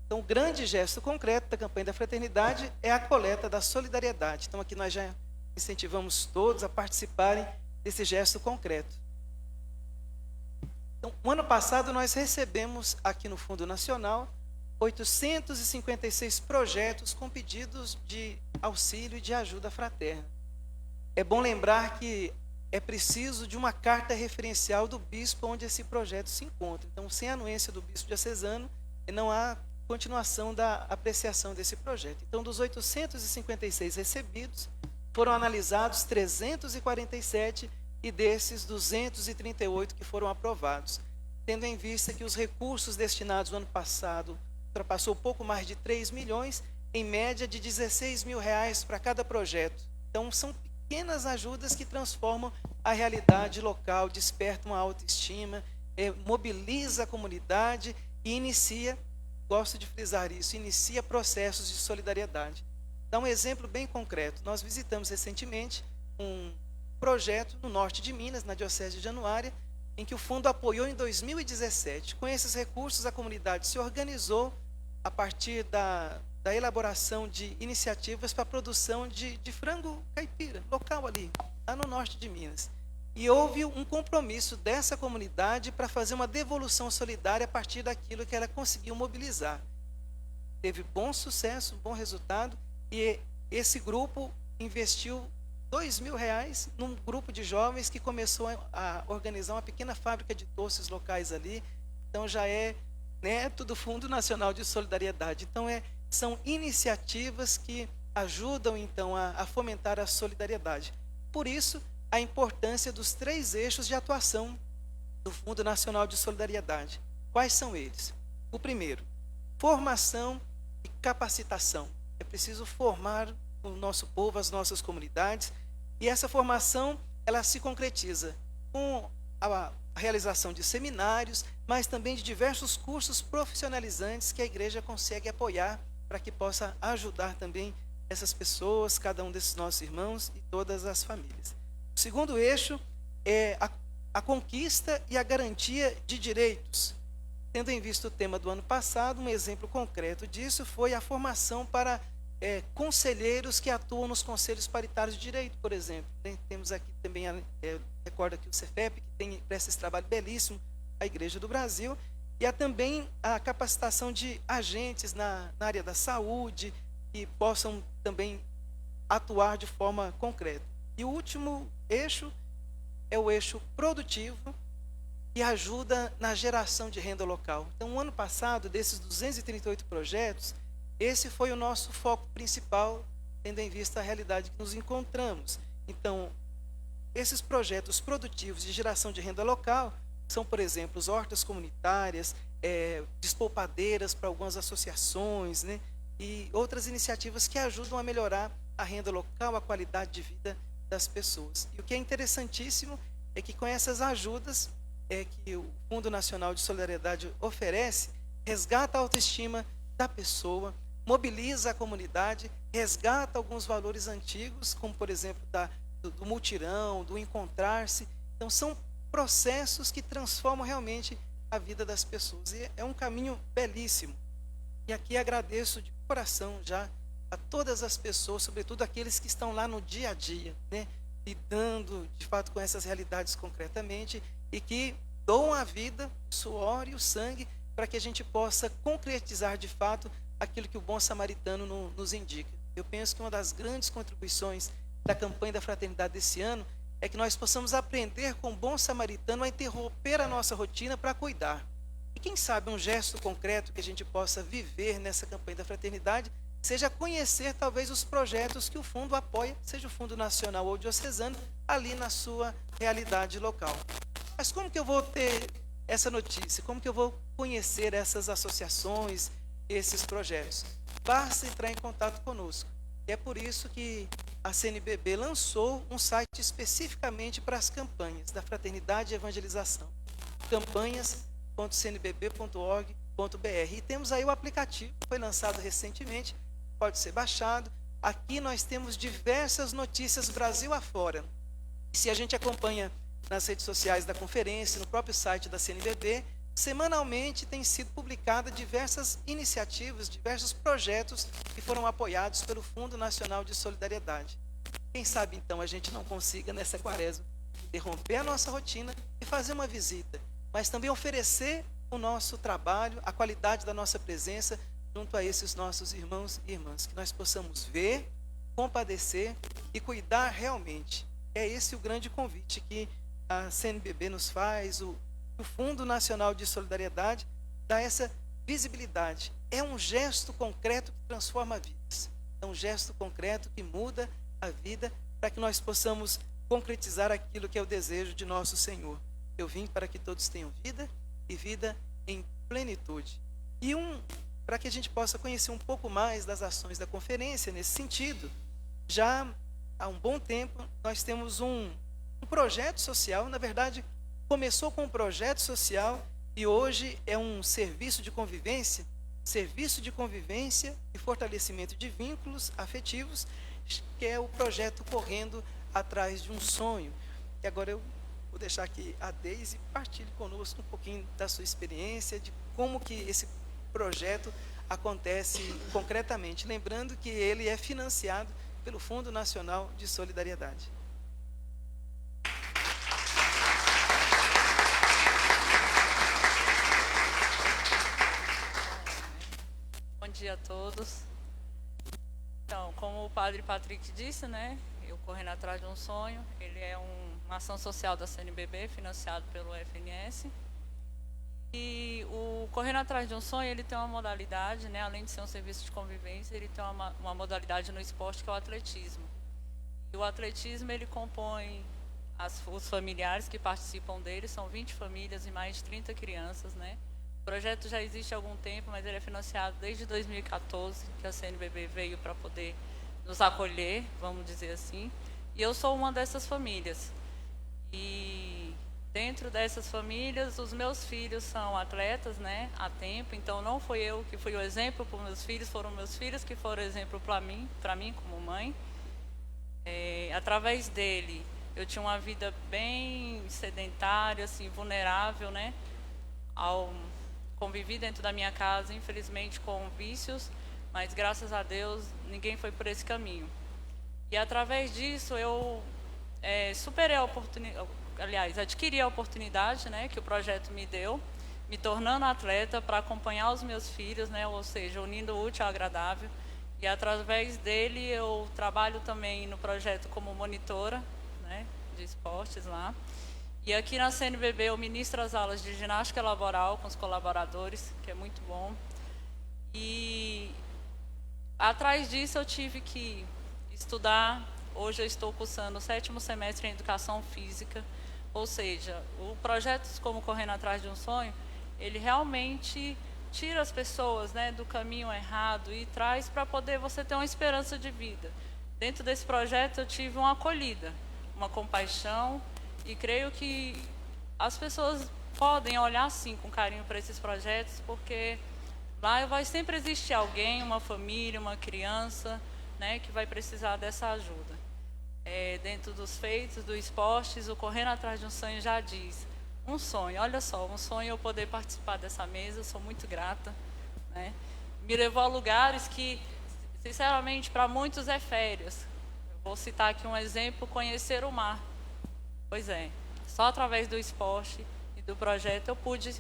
Então, o grande gesto concreto da campanha da fraternidade é a coleta da solidariedade. Então, aqui nós já incentivamos todos a participarem desse gesto concreto. Então, o ano passado nós recebemos aqui no Fundo Nacional 856 projetos com pedidos de auxílio e de ajuda fraterna. É bom lembrar que é preciso de uma carta referencial do bispo onde esse projeto se encontra. Então, sem a anuência do bispo diocesano, não há continuação da apreciação desse projeto. Então, dos 856 recebidos, foram analisados 347 e desses 238 que foram aprovados, tendo em vista que os recursos destinados no ano passado ultrapassou pouco mais de 3 milhões, em média de R$16 mil para cada projeto. Então, são pequenas ajudas que transformam a realidade local, despertam a autoestima, mobiliza a comunidade e inicia, gosto de frisar isso, inicia processos de solidariedade. Dá um exemplo bem concreto. Nós visitamos recentemente um projeto no norte de Minas, na Diocese de Januária, em que o fundo apoiou em 2017. Com esses recursos, a comunidade se organizou a partir da elaboração de iniciativas para a produção de frango caipira, local ali, lá no norte de Minas. E houve um compromisso dessa comunidade para fazer uma devolução solidária a partir daquilo que ela conseguiu mobilizar. Teve bom sucesso, bom resultado, e esse grupo investiu R$2 mil num grupo de jovens que começou a organizar uma pequena fábrica de doces locais ali. Então já é neto do Fundo Nacional de Solidariedade. Então são iniciativas que ajudam então a fomentar a solidariedade. Por isso, a importância dos 3 eixos de atuação do Fundo Nacional de Solidariedade. Quais são eles? O primeiro, formação e capacitação. É preciso formar o nosso povo, as nossas comunidades, e essa formação ela se concretiza com a realização de seminários, mas também de diversos cursos profissionalizantes que a Igreja consegue apoiar para que possa ajudar também essas pessoas, cada um desses nossos irmãos e todas as famílias. O segundo eixo é a conquista e a garantia de direitos. Tendo em vista o tema do ano passado, um exemplo concreto disso foi a formação para conselheiros que atuam nos conselhos paritários de direito, por exemplo. Temos aqui também, recordo aqui o Cefep, que presta esse trabalho belíssimo, a Igreja do Brasil, e há também a capacitação de agentes na área da saúde, que possam também atuar de forma concreta. E o último eixo é o eixo produtivo, e ajuda na geração de renda local. Então, o ano passado, desses 238 projetos, esse foi o nosso foco principal, tendo em vista a realidade que nos encontramos. Então, esses projetos produtivos de geração de renda local são, por exemplo, as hortas comunitárias, despolpadeiras para algumas associações, né, e outras iniciativas que ajudam a melhorar a renda local, a qualidade de vida das pessoas. E o que é interessantíssimo é que com essas ajudas que o Fundo Nacional de Solidariedade oferece, resgata a autoestima da pessoa, mobiliza a comunidade, resgata alguns valores antigos, como, por exemplo, do mutirão, do encontrar-se. Então, são processos que transformam realmente a vida das pessoas. E é um caminho belíssimo. E aqui agradeço de coração já a todas as pessoas, sobretudo aqueles que estão lá no dia a dia, né, lidando, de fato, com essas realidades concretamente, e que doam a vida, o suor e o sangue para que a gente possa concretizar de fato aquilo que o bom samaritano nos indica. Eu penso que uma das grandes contribuições da campanha da fraternidade desse ano é que nós possamos aprender com o bom samaritano a interromper a nossa rotina para cuidar. E quem sabe um gesto concreto que a gente possa viver nessa campanha da fraternidade seja conhecer talvez os projetos que o fundo apoia, seja o Fundo Nacional ou Diocesano, ali na sua realidade local. Mas como que eu vou ter essa notícia? Como que eu vou conhecer essas associações, esses projetos? Basta entrar em contato conosco. E é por isso que a CNBB lançou um site especificamente para as campanhas da Fraternidade e Evangelização. campanhas.cnbb.org.br. E temos aí o aplicativo, foi lançado recentemente, pode ser baixado. Aqui nós temos diversas notícias Brasil afora. E se a gente acompanha nas redes sociais da conferência, no próprio site da CNBB, semanalmente tem sido publicada diversas iniciativas, diversos projetos que foram apoiados pelo Fundo Nacional de Solidariedade. Quem sabe, então, a gente não consiga, nessa quaresma, interromper a nossa rotina e fazer uma visita, mas também oferecer o nosso trabalho, a qualidade da nossa presença junto a esses nossos irmãos e irmãs, que nós possamos ver, compadecer e cuidar realmente. É esse o grande convite que a CNBB nos faz, o Fundo Nacional de Solidariedade dá essa visibilidade. É um gesto concreto que transforma vidas. É um gesto concreto que muda a vida para que nós possamos concretizar aquilo que é o desejo de nosso Senhor. Eu vim para que todos tenham vida e vida em plenitude. E para que a gente possa conhecer um pouco mais das ações da conferência nesse sentido, já há um bom tempo nós temos um projeto social, na verdade, começou com um projeto social e hoje é um serviço de convivência e fortalecimento de vínculos afetivos, que é o projeto Correndo Atrás de um Sonho. E agora eu vou deixar aqui a Deise partilhe conosco um pouquinho da sua experiência, de como que esse projeto acontece concretamente, lembrando que ele é financiado pelo Fundo Nacional de Solidariedade. Bom dia a todos. Então, como o Padre Patrick disse, né, eu Correndo Atrás de um Sonho, ele é uma ação social da CNBB, financiado pelo FNS. E o Correndo Atrás de um Sonho, ele tem uma modalidade, né, além de ser um serviço de convivência, ele tem uma modalidade no esporte que é o atletismo. E o atletismo, ele compõe os familiares que participam dele, são 20 famílias e mais de 30 crianças, né? O projeto já existe há algum tempo, mas ele é financiado desde 2014, que a CNBB veio para poder nos acolher, vamos dizer assim. E eu sou uma dessas famílias. E Dentro dessas famílias, os meus filhos são atletas, né, há tempo, então não fui eu que fui o exemplo para os meus filhos, foram meus filhos que foram exemplo para mim como mãe. Através dele, eu tinha uma vida bem sedentária, assim, vulnerável, né, convivi dentro da minha casa, infelizmente, com vícios, mas graças a Deus, ninguém foi por esse caminho. E através disso, eu superei a oportunidade, aliás, adquiri a oportunidade, né, que o projeto me deu, me tornando atleta para acompanhar os meus filhos, né, ou seja, unindo o útil ao agradável. E através dele eu trabalho também no projeto como monitora, né, de esportes lá. E aqui na CNBB eu ministro as aulas de ginástica laboral com os colaboradores, que é muito bom. E atrás disso eu tive que estudar. Hoje eu estou cursando o 7º semestre em Educação Física. Ou seja, o projeto como Correndo Atrás de um Sonho, ele realmente tira as pessoas, né, do caminho errado e traz para poder você ter uma esperança de vida. Dentro desse projeto eu tive uma acolhida, uma compaixão, e creio que as pessoas podem olhar sim com carinho para esses projetos, porque lá vai sempre existir alguém, uma família, uma criança, né, que vai precisar dessa ajuda. Dentro dos feitos, do esportes, o Correndo Atrás de um Sonho já diz, um sonho, olha só, um sonho eu poder participar dessa mesa, sou muito grata, né? Me levou a lugares que, sinceramente, para muitos é férias. Eu vou citar aqui um exemplo, conhecer o mar. Pois é, só através do esporte e do projeto eu pude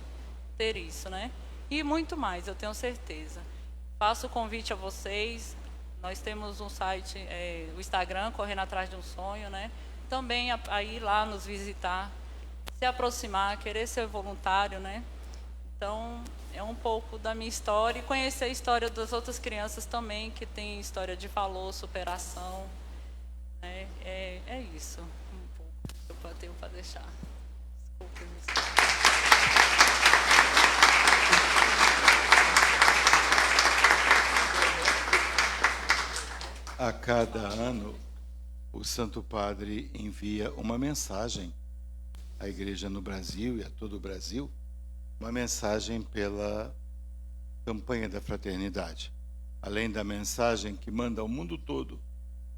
ter isso, né? E muito mais, eu tenho certeza. Faço o convite a vocês, nós temos um site, o Instagram, Correndo Atrás de um Sonho, né? Também a ir lá nos visitar, se aproximar, querer ser voluntário, né? Então, é um pouco da minha história e conhecer a história das outras crianças também, que tem história de valor, superação, né? É isso, um pouco que eu tenho para deixar. Desculpe. A cada ano, o Santo Padre envia uma mensagem à Igreja no Brasil e a todo o Brasil, uma mensagem pela campanha da fraternidade. Além da mensagem que manda ao mundo todo,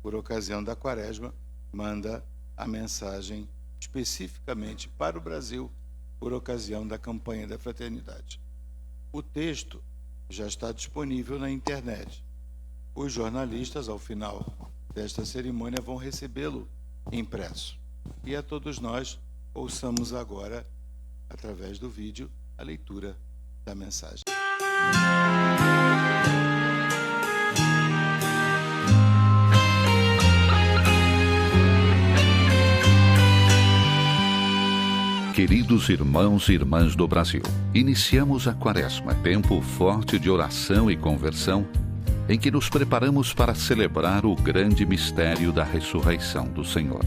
por ocasião da Quaresma, manda a mensagem especificamente para o Brasil, por ocasião da campanha da fraternidade. O texto já está disponível na internet. Os jornalistas, ao final desta cerimônia, vão recebê-lo impresso. E a todos nós, ouçamos agora, através do vídeo, a leitura da mensagem. Queridos irmãos e irmãs do Brasil, iniciamos a Quaresma, tempo forte de oração e conversão, em que nos preparamos para celebrar o grande mistério da ressurreição do Senhor.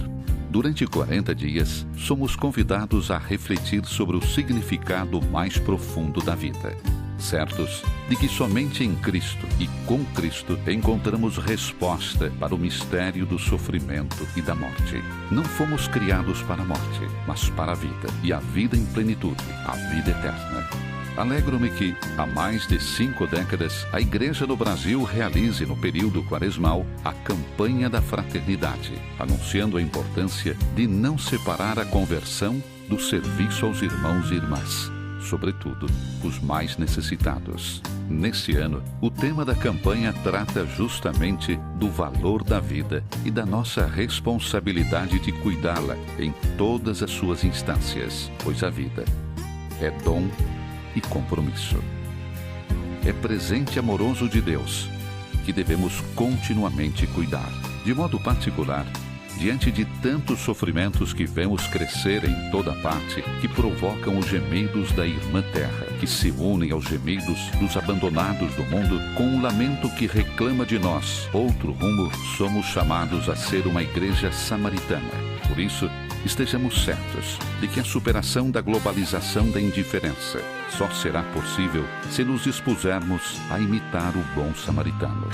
Durante 40 dias, somos convidados a refletir sobre o significado mais profundo da vida, certos de que somente em Cristo e com Cristo encontramos resposta para o mistério do sofrimento e da morte. Não fomos criados para a morte, mas para a vida, e a vida em plenitude, a vida eterna. Alegro-me que, há mais de 5 décadas, a Igreja no Brasil realize no período quaresmal a campanha da fraternidade, anunciando a importância de não separar a conversão do serviço aos irmãos e irmãs, sobretudo os mais necessitados. Nesse ano, o tema da campanha trata justamente do valor da vida e da nossa responsabilidade de cuidá-la em todas as suas instâncias, pois a vida é dom e compromisso. É presente amoroso de Deus que devemos continuamente cuidar. De modo particular, diante de tantos sofrimentos que vemos crescer em toda parte, que provocam os gemidos da irmã terra, que se unem aos gemidos dos abandonados do mundo, com um lamento que reclama de nós outro rumo, somos chamados a ser uma igreja samaritana. Por isso, estejamos certos de que a superação da globalização da indiferença só será possível se nos dispusermos a imitar o bom samaritano.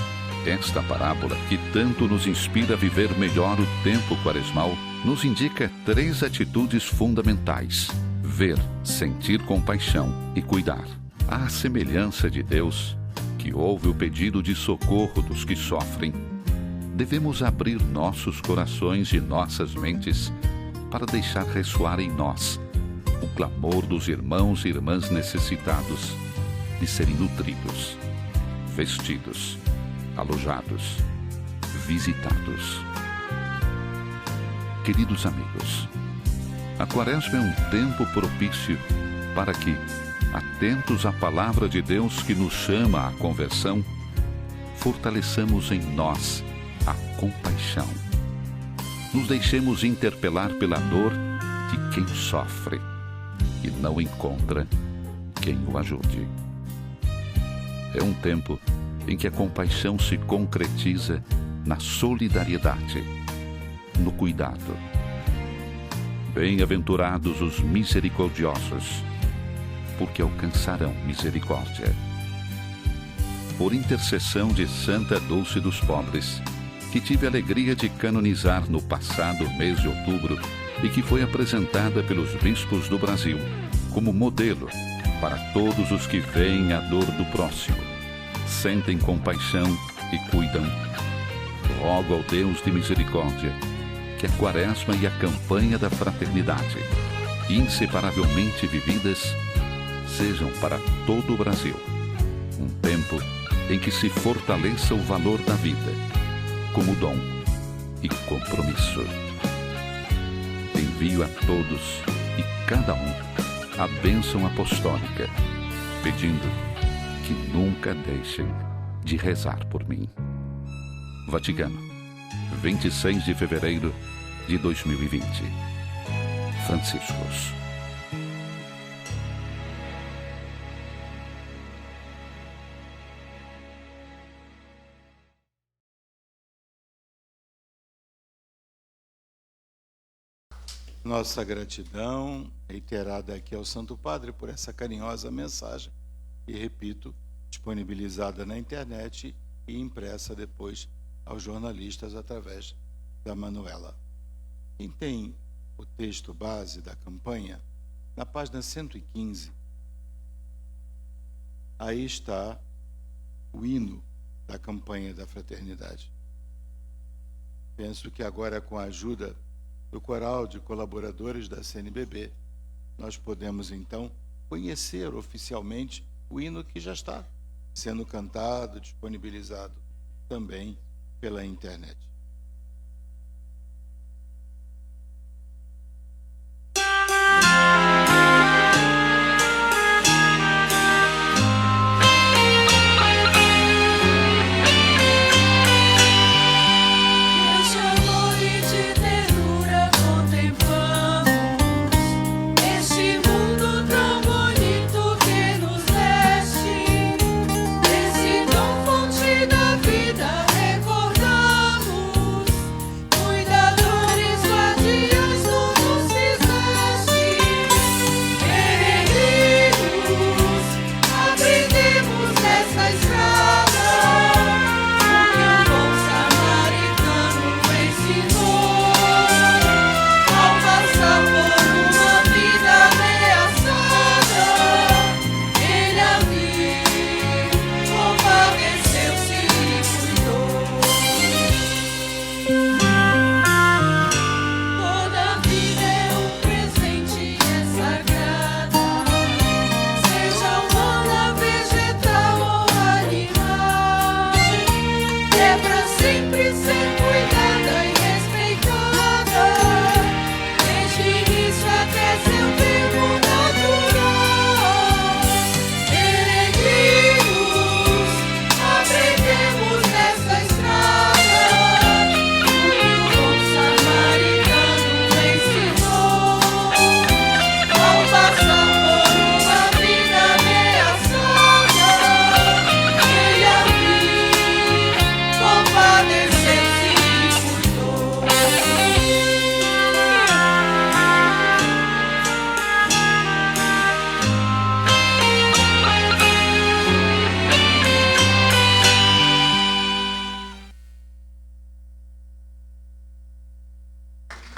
esta parábola, que tanto nos inspira a viver melhor o tempo quaresmal, nos indica 3 atitudes fundamentais: ver, sentir compaixão e cuidar. À semelhança de Deus, que ouve o pedido de socorro dos que sofrem, devemos abrir nossos corações e nossas mentes para deixar ressoar em nós o clamor dos irmãos e irmãs necessitados de serem nutridos, vestidos, alojados, visitados. Queridos amigos, a Quaresma é um tempo propício para que, atentos à palavra de Deus que nos chama à conversão, fortaleçamos em nós a compaixão. Nos deixemos interpelar pela dor de quem sofre e não encontra quem o ajude. É um tempo em que a compaixão se concretiza na solidariedade, no cuidado. Bem-aventurados os misericordiosos, porque alcançarão misericórdia. Por intercessão de Santa Dulce dos Pobres, que tive a alegria de canonizar no passado mês de outubro e que foi apresentada pelos bispos do Brasil como modelo para todos os que veem a dor do próximo, sentem compaixão e cuidam. Rogo ao Deus de misericórdia que a Quaresma e a campanha da fraternidade, inseparavelmente vividas, sejam para todo o Brasil um tempo em que se fortaleça o valor da vida como dom e compromisso. Envio a todos e cada um a bênção apostólica, pedindo que nunca deixem de rezar por mim. Vaticano, 26 de fevereiro de 2020. Franciscus. Nossa gratidão reiterada aqui ao Santo Padre por essa carinhosa mensagem e, repito, disponibilizada na internet e impressa depois aos jornalistas através da Manuela. Quem tem o texto base da campanha, na página 115, aí está o hino da campanha da fraternidade. Penso que agora, com a ajuda do coral de colaboradores da CNBB, nós podemos então conhecer oficialmente o hino que já está sendo cantado, disponibilizado também pela internet. Esse dom fonte da vida recordamos.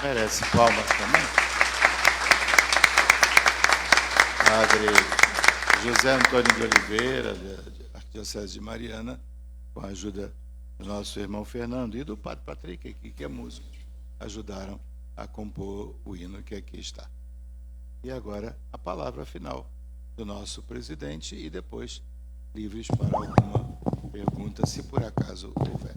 Merece palmas também. Padre José Antônio de Oliveira, da Arquidiocese de Mariana, com a ajuda do nosso irmão Fernando e do Padre Patrick, aqui, que é músico, ajudaram a compor o hino que aqui está. E agora a palavra final do nosso presidente e depois livres para alguma pergunta, se por acaso houver.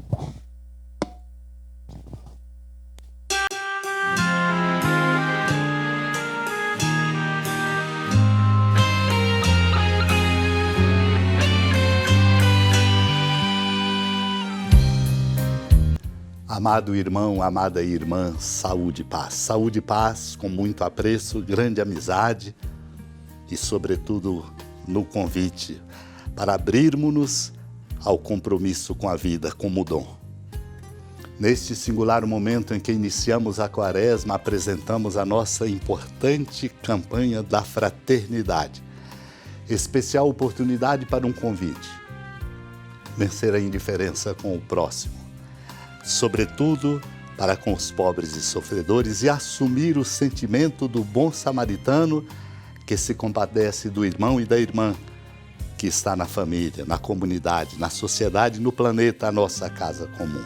Amado irmão, amada irmã, saúde e paz. Saúde e paz com muito apreço, grande amizade e, sobretudo, no convite para abrirmos-nos ao compromisso com a vida como dom. Neste singular momento em que iniciamos a Quaresma, apresentamos a nossa importante campanha da fraternidade. Especial oportunidade para um convite. Vencer a indiferença com o próximo. Sobretudo para com os pobres e sofredores, e assumir o sentimento do bom samaritano que se compadece do irmão e da irmã que está na família, na comunidade, na sociedade, no planeta, a nossa casa comum.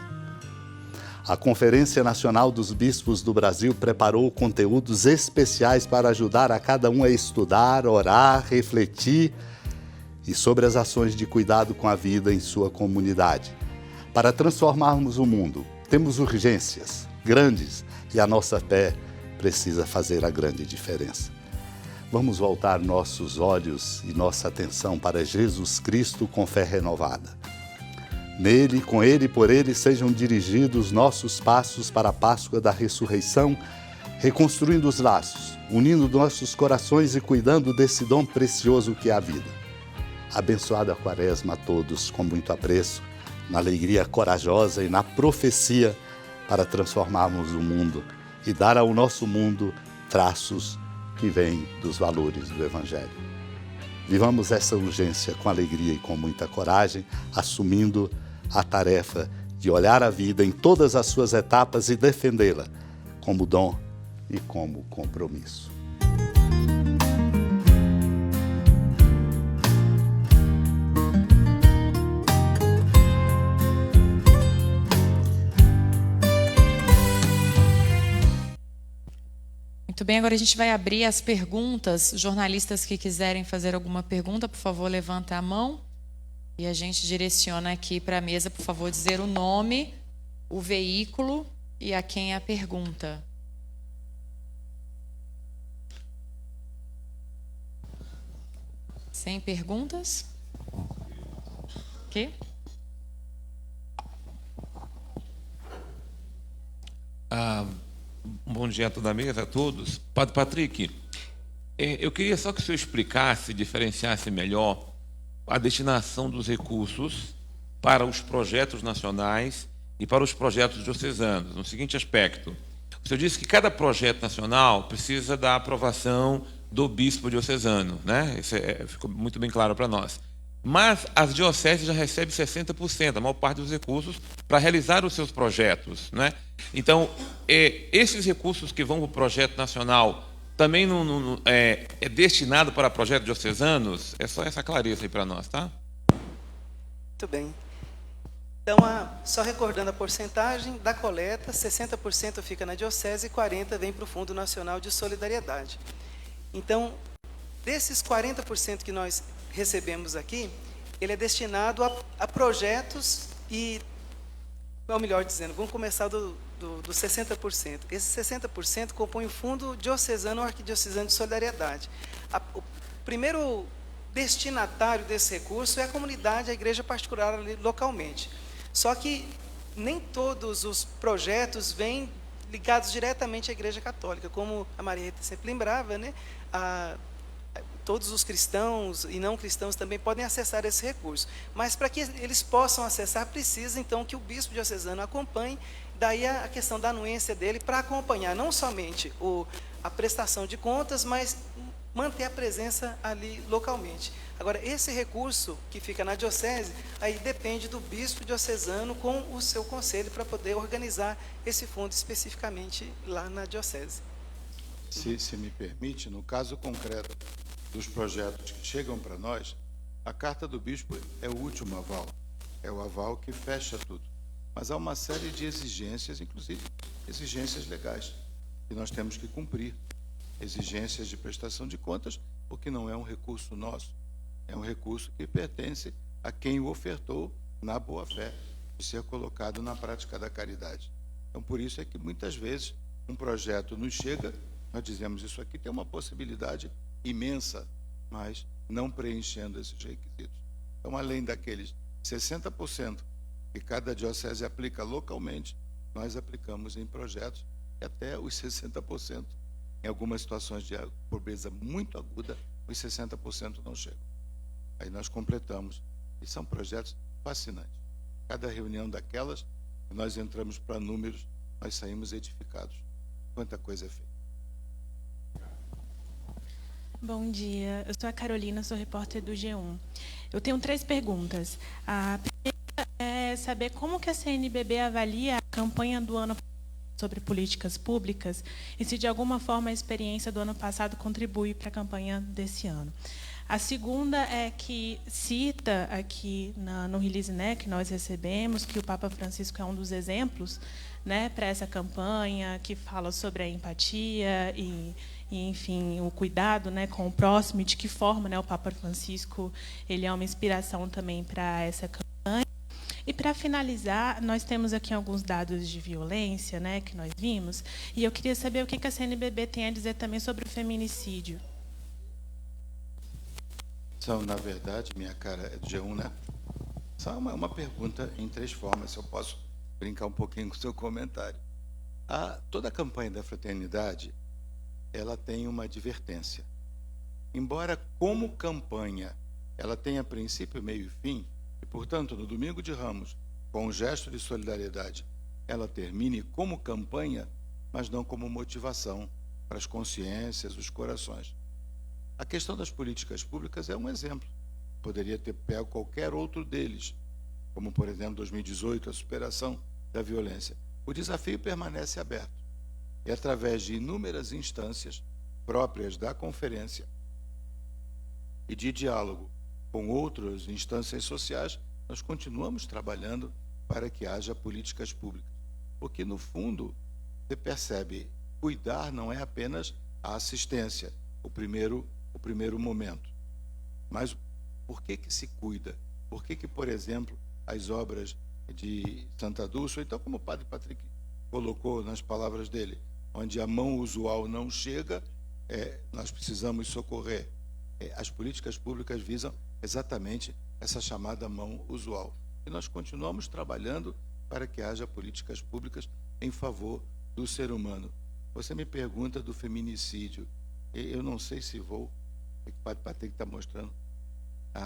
A Conferência Nacional dos Bispos do Brasil preparou conteúdos especiais para ajudar a cada um a estudar, orar, refletir e sobre as ações de cuidado com a vida em sua comunidade. Para transformarmos o mundo, temos urgências grandes e a nossa fé precisa fazer a grande diferença. Vamos voltar nossos olhos e nossa atenção para Jesus Cristo com fé renovada. Nele, com Ele e por Ele sejam dirigidos nossos passos para a Páscoa da Ressurreição, reconstruindo os laços, unindo nossos corações e cuidando desse dom precioso que é a vida. Abençoada Quaresma a todos com muito apreço, na alegria corajosa e na profecia para transformarmos o mundo e dar ao nosso mundo traços que vêm dos valores do Evangelho. Vivamos essa urgência com alegria e com muita coragem, assumindo a tarefa de olhar a vida em todas as suas etapas e defendê-la como dom e como compromisso. Muito bem, agora a gente vai abrir as perguntas. Jornalistas que quiserem fazer alguma pergunta, por favor, levanta a mão. E a gente direciona aqui para a mesa, por favor, dizer o nome, o veículo e a quem é a pergunta. Sem perguntas? Quê? Bom dia a toda a mesa, a todos. Padre Patrick, eu queria só que o senhor explicasse, diferenciasse melhor a destinação dos recursos para os projetos nacionais e para os projetos diocesanos. No seguinte aspecto, o senhor disse que cada projeto nacional precisa da aprovação do bispo diocesano, né? Isso ficou muito bem claro para nós. Mas as dioceses já recebem 60%, a maior parte dos recursos, para realizar os seus projetos, né? Então, esses recursos que vão para o projeto nacional também é destinado para projetos diocesanos? É só essa clareza aí para nós, tá? Muito bem. Então, só recordando a porcentagem da coleta, 60% fica na diocese e 40% vem para o Fundo Nacional de Solidariedade. Então, desses 40% que nós recebemos aqui, ele é destinado a projetos e, ou melhor dizendo, vamos começar dos 60%. Esse 60% compõe o Fundo Diocesano ou Arquidiocesano de Solidariedade. O primeiro destinatário desse recurso é a comunidade, a igreja particular ali localmente. Só que nem todos os projetos vêm ligados diretamente à Igreja Católica, como a Maria Rita sempre lembrava, né? Todos os cristãos e não cristãos também podem acessar esse recurso. Mas para que eles possam acessar, precisa então que o bispo diocesano acompanhe, daí a questão da anuência dele para acompanhar não somente a prestação de contas, mas manter a presença ali localmente. Agora, esse recurso que fica na diocese, aí depende do bispo diocesano com o seu conselho para poder organizar esse fundo especificamente lá na diocese. Se me permite, no caso concreto dos projetos que chegam para nós, a carta do bispo é o último aval, é o aval que fecha tudo. Mas há uma série de exigências, inclusive exigências legais, que nós temos que cumprir. Exigências de prestação de contas, porque não é um recurso nosso, é um recurso que pertence a quem o ofertou na boa-fé, de ser colocado na prática da caridade. Então, por isso é que muitas vezes um projeto nos chega, nós dizemos isso aqui tem uma possibilidade imensa, mas não preenchendo esses requisitos. Então, além daqueles 60% que cada diocese aplica localmente, nós aplicamos em projetos e até os 60%. Em algumas situações de pobreza muito aguda, os 60% não chegam. Aí nós completamos. E são projetos fascinantes. Cada reunião daquelas, nós entramos para números, nós saímos edificados. Quanta coisa é feita. Bom dia, eu sou a Carolina, sou repórter do G1. Eu tenho 3 perguntas. A primeira é saber como que a CNBB avalia a campanha do ano sobre políticas públicas e se de alguma forma a experiência do ano passado contribui para a campanha desse ano. A segunda é que cita aqui no release, né, que nós recebemos, que o Papa Francisco é um dos exemplos, né, para essa campanha, que fala sobre a empatia e enfim, o cuidado, né, com o próximo, e de que forma, né, o Papa Francisco ele é uma inspiração também para essa campanha. E, para finalizar, nós temos aqui alguns dados de violência, né, que nós vimos, e eu queria saber o que a CNBB tem a dizer também sobre o feminicídio. São, na verdade, minha cara é do G1, né? Só uma pergunta em 3 formas, se eu posso brincar um pouquinho com o seu comentário. Toda a campanha da fraternidade, ela tem uma advertência. Embora, como campanha, ela tenha princípio, meio e fim, e, portanto, no Domingo de Ramos, com um gesto de solidariedade, ela termine como campanha, mas não como motivação para as consciências, os corações. A questão das políticas públicas é um exemplo. Poderia ter pego qualquer outro deles, como, por exemplo, 2018, a superação da violência. O desafio permanece aberto. E, através de inúmeras instâncias próprias da conferência e de diálogo com outras instâncias sociais, nós continuamos trabalhando para que haja políticas públicas. Porque, no fundo, você percebe, cuidar não é apenas a assistência, o primeiro momento. Mas por que se cuida? Por que, por exemplo, as obras de Santa Dulce, ou então como o Padre Patrick colocou nas palavras dele, onde a mão usual não chega, nós precisamos socorrer. As políticas públicas visam exatamente essa chamada mão usual. E nós continuamos trabalhando para que haja políticas públicas em favor do ser humano. Você me pergunta do feminicídio. Eu não sei se vou... O Padre Patrick está mostrando.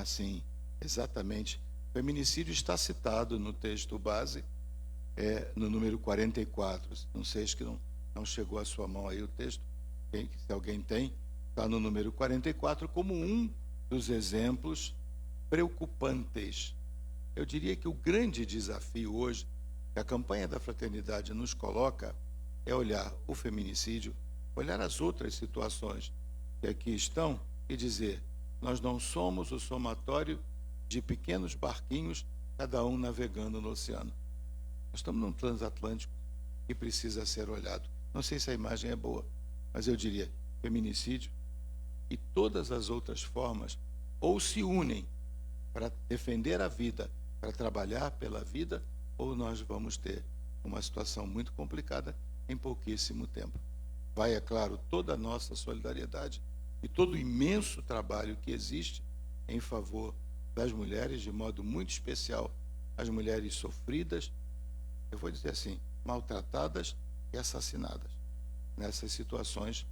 Sim, exatamente. O feminicídio está citado no texto base, no número 44. Não sei, acho que não chegou à sua mão aí o texto. Se alguém tem, está no número 44 como um dos exemplos preocupantes. Eu diria que o grande desafio hoje que a campanha da fraternidade nos coloca é olhar o feminicídio, olhar as outras situações que aqui estão e dizer, nós não somos o somatório de pequenos barquinhos, cada um navegando no oceano. Nós estamos num transatlântico que precisa ser olhado. Não sei se a imagem é boa, mas eu diria, feminicídio e todas as outras formas ou se unem para defender a vida, para trabalhar pela vida, ou nós vamos ter uma situação muito complicada em pouquíssimo tempo. Vai, é claro, toda a nossa solidariedade e todo o imenso trabalho que existe em favor das mulheres, de modo muito especial, as mulheres sofridas, eu vou dizer assim, maltratadas e assassinadas nessas situações,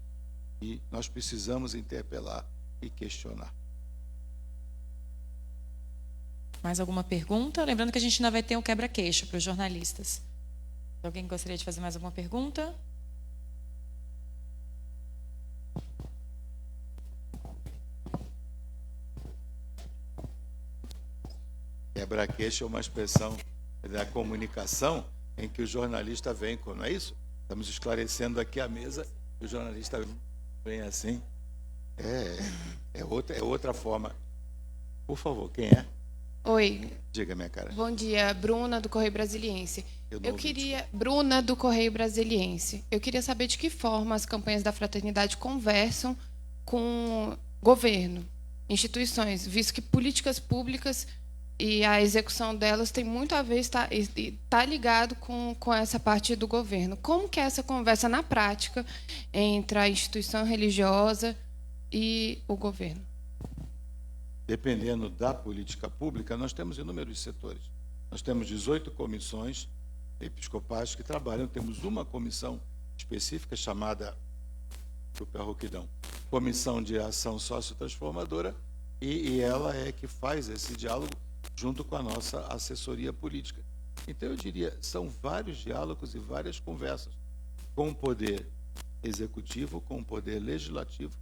e nós precisamos interpelar e questionar. Mais alguma pergunta? Lembrando que a gente ainda vai ter um quebra-queixo para os jornalistas. Alguém gostaria de fazer mais alguma pergunta? Quebra-queixo é uma expressão da comunicação em que o jornalista vem, não é isso? Estamos esclarecendo aqui a mesa, o jornalista vem assim. É outra forma. Por favor, quem é? Oi. Diga, minha cara. Bom dia, Bruna do Correio Brasiliense. Bruna do Correio Brasiliense. Eu queria saber de que forma as campanhas da fraternidade conversam com governo, instituições, visto que políticas públicas e a execução delas tem muito a ver, está ligado com essa parte do governo. Como que é essa conversa na prática entre a instituição religiosa e o governo? Dependendo da política pública, nós temos inúmeros setores. Nós temos 18 comissões episcopais que trabalham. Temos uma comissão específica chamada, desculpa a rouquidão, Comissão de Ação Sociotransformadora, e ela é que faz esse diálogo junto com a nossa assessoria política. Então, eu diria, são vários diálogos e várias conversas com o poder executivo, com o poder legislativo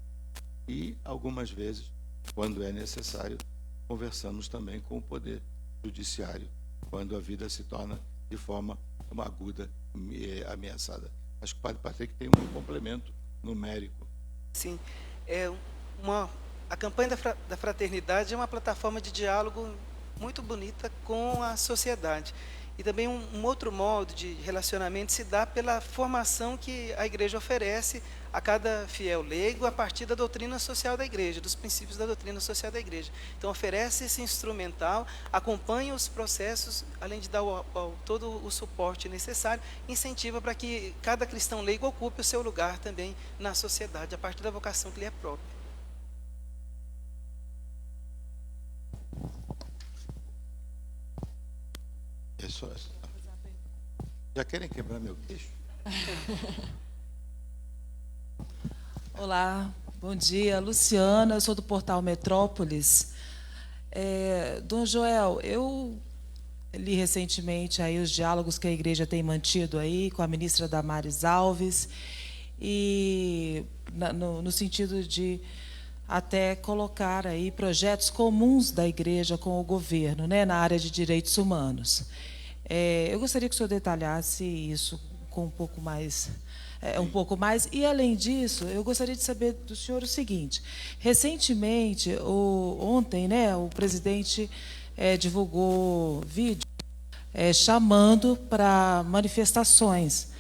e, algumas vezes, quando é necessário, conversamos também com o poder judiciário, quando a vida se torna de forma aguda e ameaçada. Acho que o Padre Patrick tem um complemento numérico. Sim, a campanha da fraternidade é uma plataforma de diálogo muito bonita com a sociedade. E também um outro modo de relacionamento se dá pela formação que a igreja oferece a cada fiel leigo a partir da doutrina social da igreja, dos princípios da doutrina social da igreja. Então, oferece esse instrumental, acompanha os processos, além de dar todo o suporte necessário, incentiva para que cada cristão leigo ocupe o seu lugar também na sociedade, a partir da vocação que lhe é própria. É só isso. Já querem quebrar meu queixo? Olá, bom dia. Luciana, eu sou do portal Metrópolis. Dom Joel, eu li recentemente aí os diálogos que a igreja tem mantido aí com a ministra Damares Alves, e no sentido de até colocar aí projetos comuns da igreja com o governo, né, na área de direitos humanos. Eu gostaria que o senhor detalhasse isso com um pouco mais. E, além disso, eu gostaria de saber do senhor o seguinte: recentemente, ontem, né, o presidente divulgou vídeo chamando para manifestações.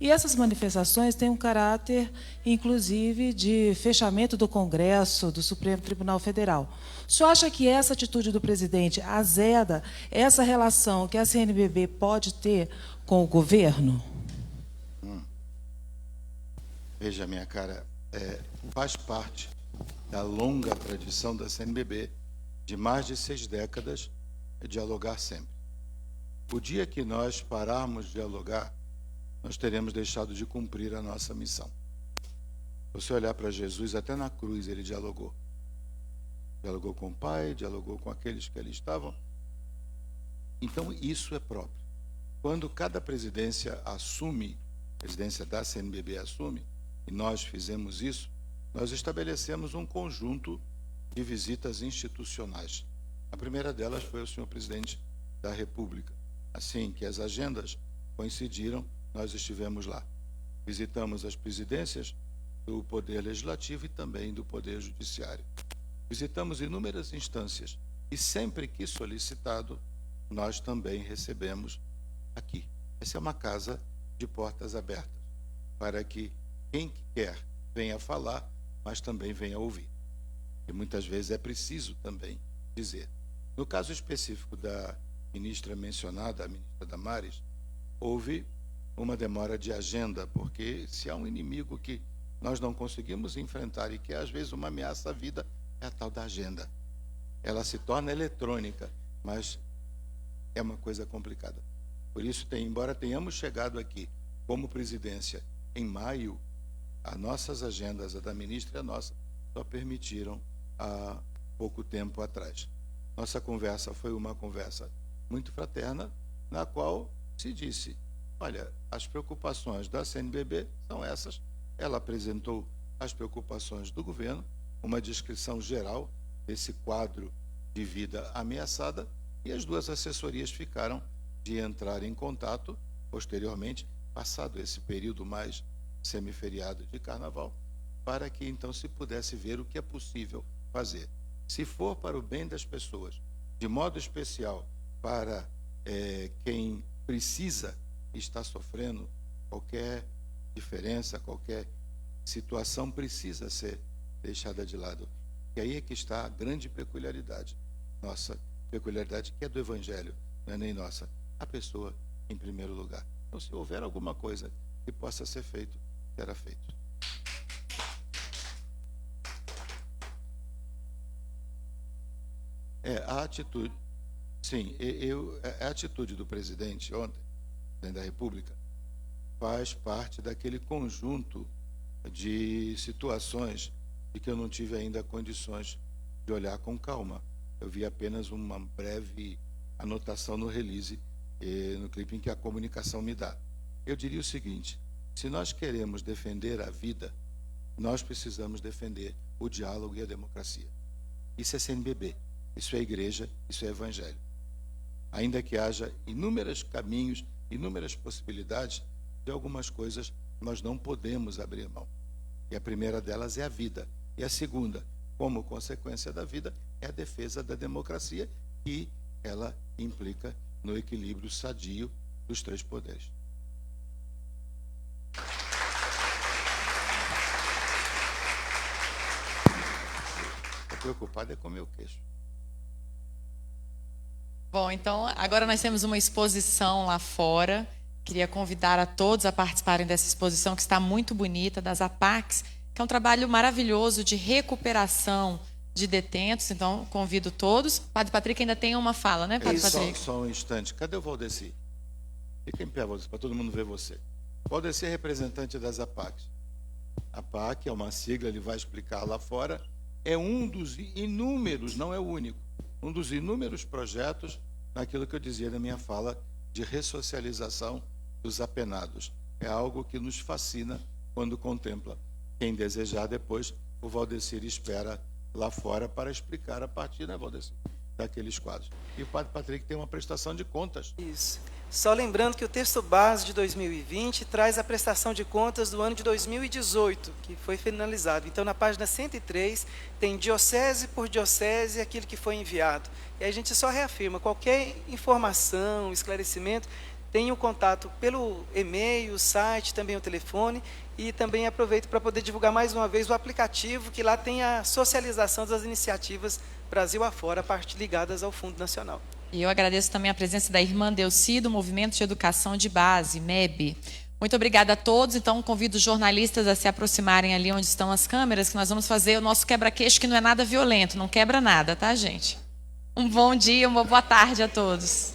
E essas manifestações têm um caráter, inclusive, de fechamento do Congresso, do Supremo Tribunal Federal. O senhor acha que essa atitude do presidente azeda essa relação que a CNBB pode ter com o governo? Veja, minha cara, faz parte da longa tradição da CNBB, de mais de 6 décadas, dialogar sempre. O dia que nós pararmos de dialogar, nós teremos deixado de cumprir a nossa missão. Se você olhar para Jesus, até na cruz ele dialogou. Dialogou com o Pai, dialogou com aqueles que ali estavam. Então, isso é próprio. Quando cada presidência assume, a presidência da CNBB assume, e nós fizemos isso, nós estabelecemos um conjunto de visitas institucionais. A primeira delas foi o senhor presidente da República. Assim que as agendas coincidiram, nós estivemos lá. Visitamos as presidências do Poder Legislativo e também do Poder Judiciário. Visitamos inúmeras instâncias e sempre que solicitado, nós também recebemos aqui. Essa é uma casa de portas abertas, para que quem quer venha falar, mas também venha ouvir. E muitas vezes é preciso também dizer. No caso específico da ministra mencionada, a ministra Damares, houve uma demora de agenda, porque se há um inimigo que nós não conseguimos enfrentar e que é às vezes uma ameaça à vida, é a tal da agenda. Ela se torna eletrônica, mas é uma coisa complicada. Por isso, embora tenhamos chegado aqui como presidência em maio, as nossas agendas, a da ministra e a nossa, só permitiram há pouco tempo atrás. Nossa conversa foi uma conversa muito fraterna, na qual se disse: olha, as preocupações da CNBB são essas. Ela apresentou as preocupações do governo, uma descrição geral desse quadro de vida ameaçada, E as duas assessorias ficaram de entrar em contato posteriormente, passado esse período mais semiferiado de carnaval, para que então se pudesse ver o que é possível fazer. Se for para o bem das pessoas, de modo especial para quem precisa e está sofrendo, qualquer diferença, qualquer situação precisa ser deixada de lado. E aí é que está a grande peculiaridade, nossa peculiaridade, que é do Evangelho, não é nem nossa, a pessoa em primeiro lugar. Então, se houver alguma coisa que possa ser feito, será feito. A atitude, sim, a atitude do presidente ontem, presidente da República, faz parte daquele conjunto de situações de que eu não tive ainda condições de olhar com calma. Eu vi apenas uma breve anotação no release, no clipe em que a comunicação me dá. Eu diria o seguinte: se nós queremos defender a vida, nós precisamos defender o diálogo e a democracia. Isso é CNBB, isso é igreja, isso é evangelho. Ainda que haja inúmeros caminhos, inúmeras possibilidades, de algumas coisas nós não podemos abrir mão. E a primeira delas é a vida. E a segunda, como consequência da vida, é a defesa da democracia, e ela implica no equilíbrio sadio dos três poderes. Estou preocupado com o meu queixo. Bom, então, agora nós temos uma exposição lá fora. Queria convidar a todos a participarem dessa exposição, que está muito bonita, das APACs, que é um trabalho maravilhoso de recuperação de detentos. Então, convido todos. Padre Patrick ainda tem uma fala, né, Padre Patrick? Só um instante. Cadê o Valdeci? Fica em pé, Valdeci, para todo mundo ver você. Valdeci é representante das APACs. A APAC é uma sigla, ele vai explicar lá fora. É um dos inúmeros, não é o único, um dos inúmeros projetos naquilo que eu dizia na minha fala de ressocialização dos apenados. É algo que nos fascina quando contempla. Quem desejar depois, o Valdecir espera lá fora para explicar a partir, né, Valdecir, daqueles quadros. E o Padre Patrick tem uma prestação de contas. Isso. Só lembrando que o texto base de 2020 traz a prestação de contas do ano de 2018, que foi finalizado. Então, na página 103, tem diocese por diocese aquilo que foi enviado. E aí a gente só reafirma, qualquer informação, esclarecimento, tem o contato pelo e-mail, o site, também o telefone, e também aproveito para poder divulgar mais uma vez o aplicativo, que lá tem a socialização das iniciativas Brasil afora, ligadas ao Fundo Nacional. E eu agradeço também a presença da irmã Delci, do Movimento de Educação de Base, MEB. Muito obrigada a todos. Então, convido os jornalistas a se aproximarem ali onde estão as câmeras, que nós vamos fazer o nosso quebra-queixo, que não é nada violento, não quebra nada, tá, gente? Um bom dia, uma boa tarde a todos.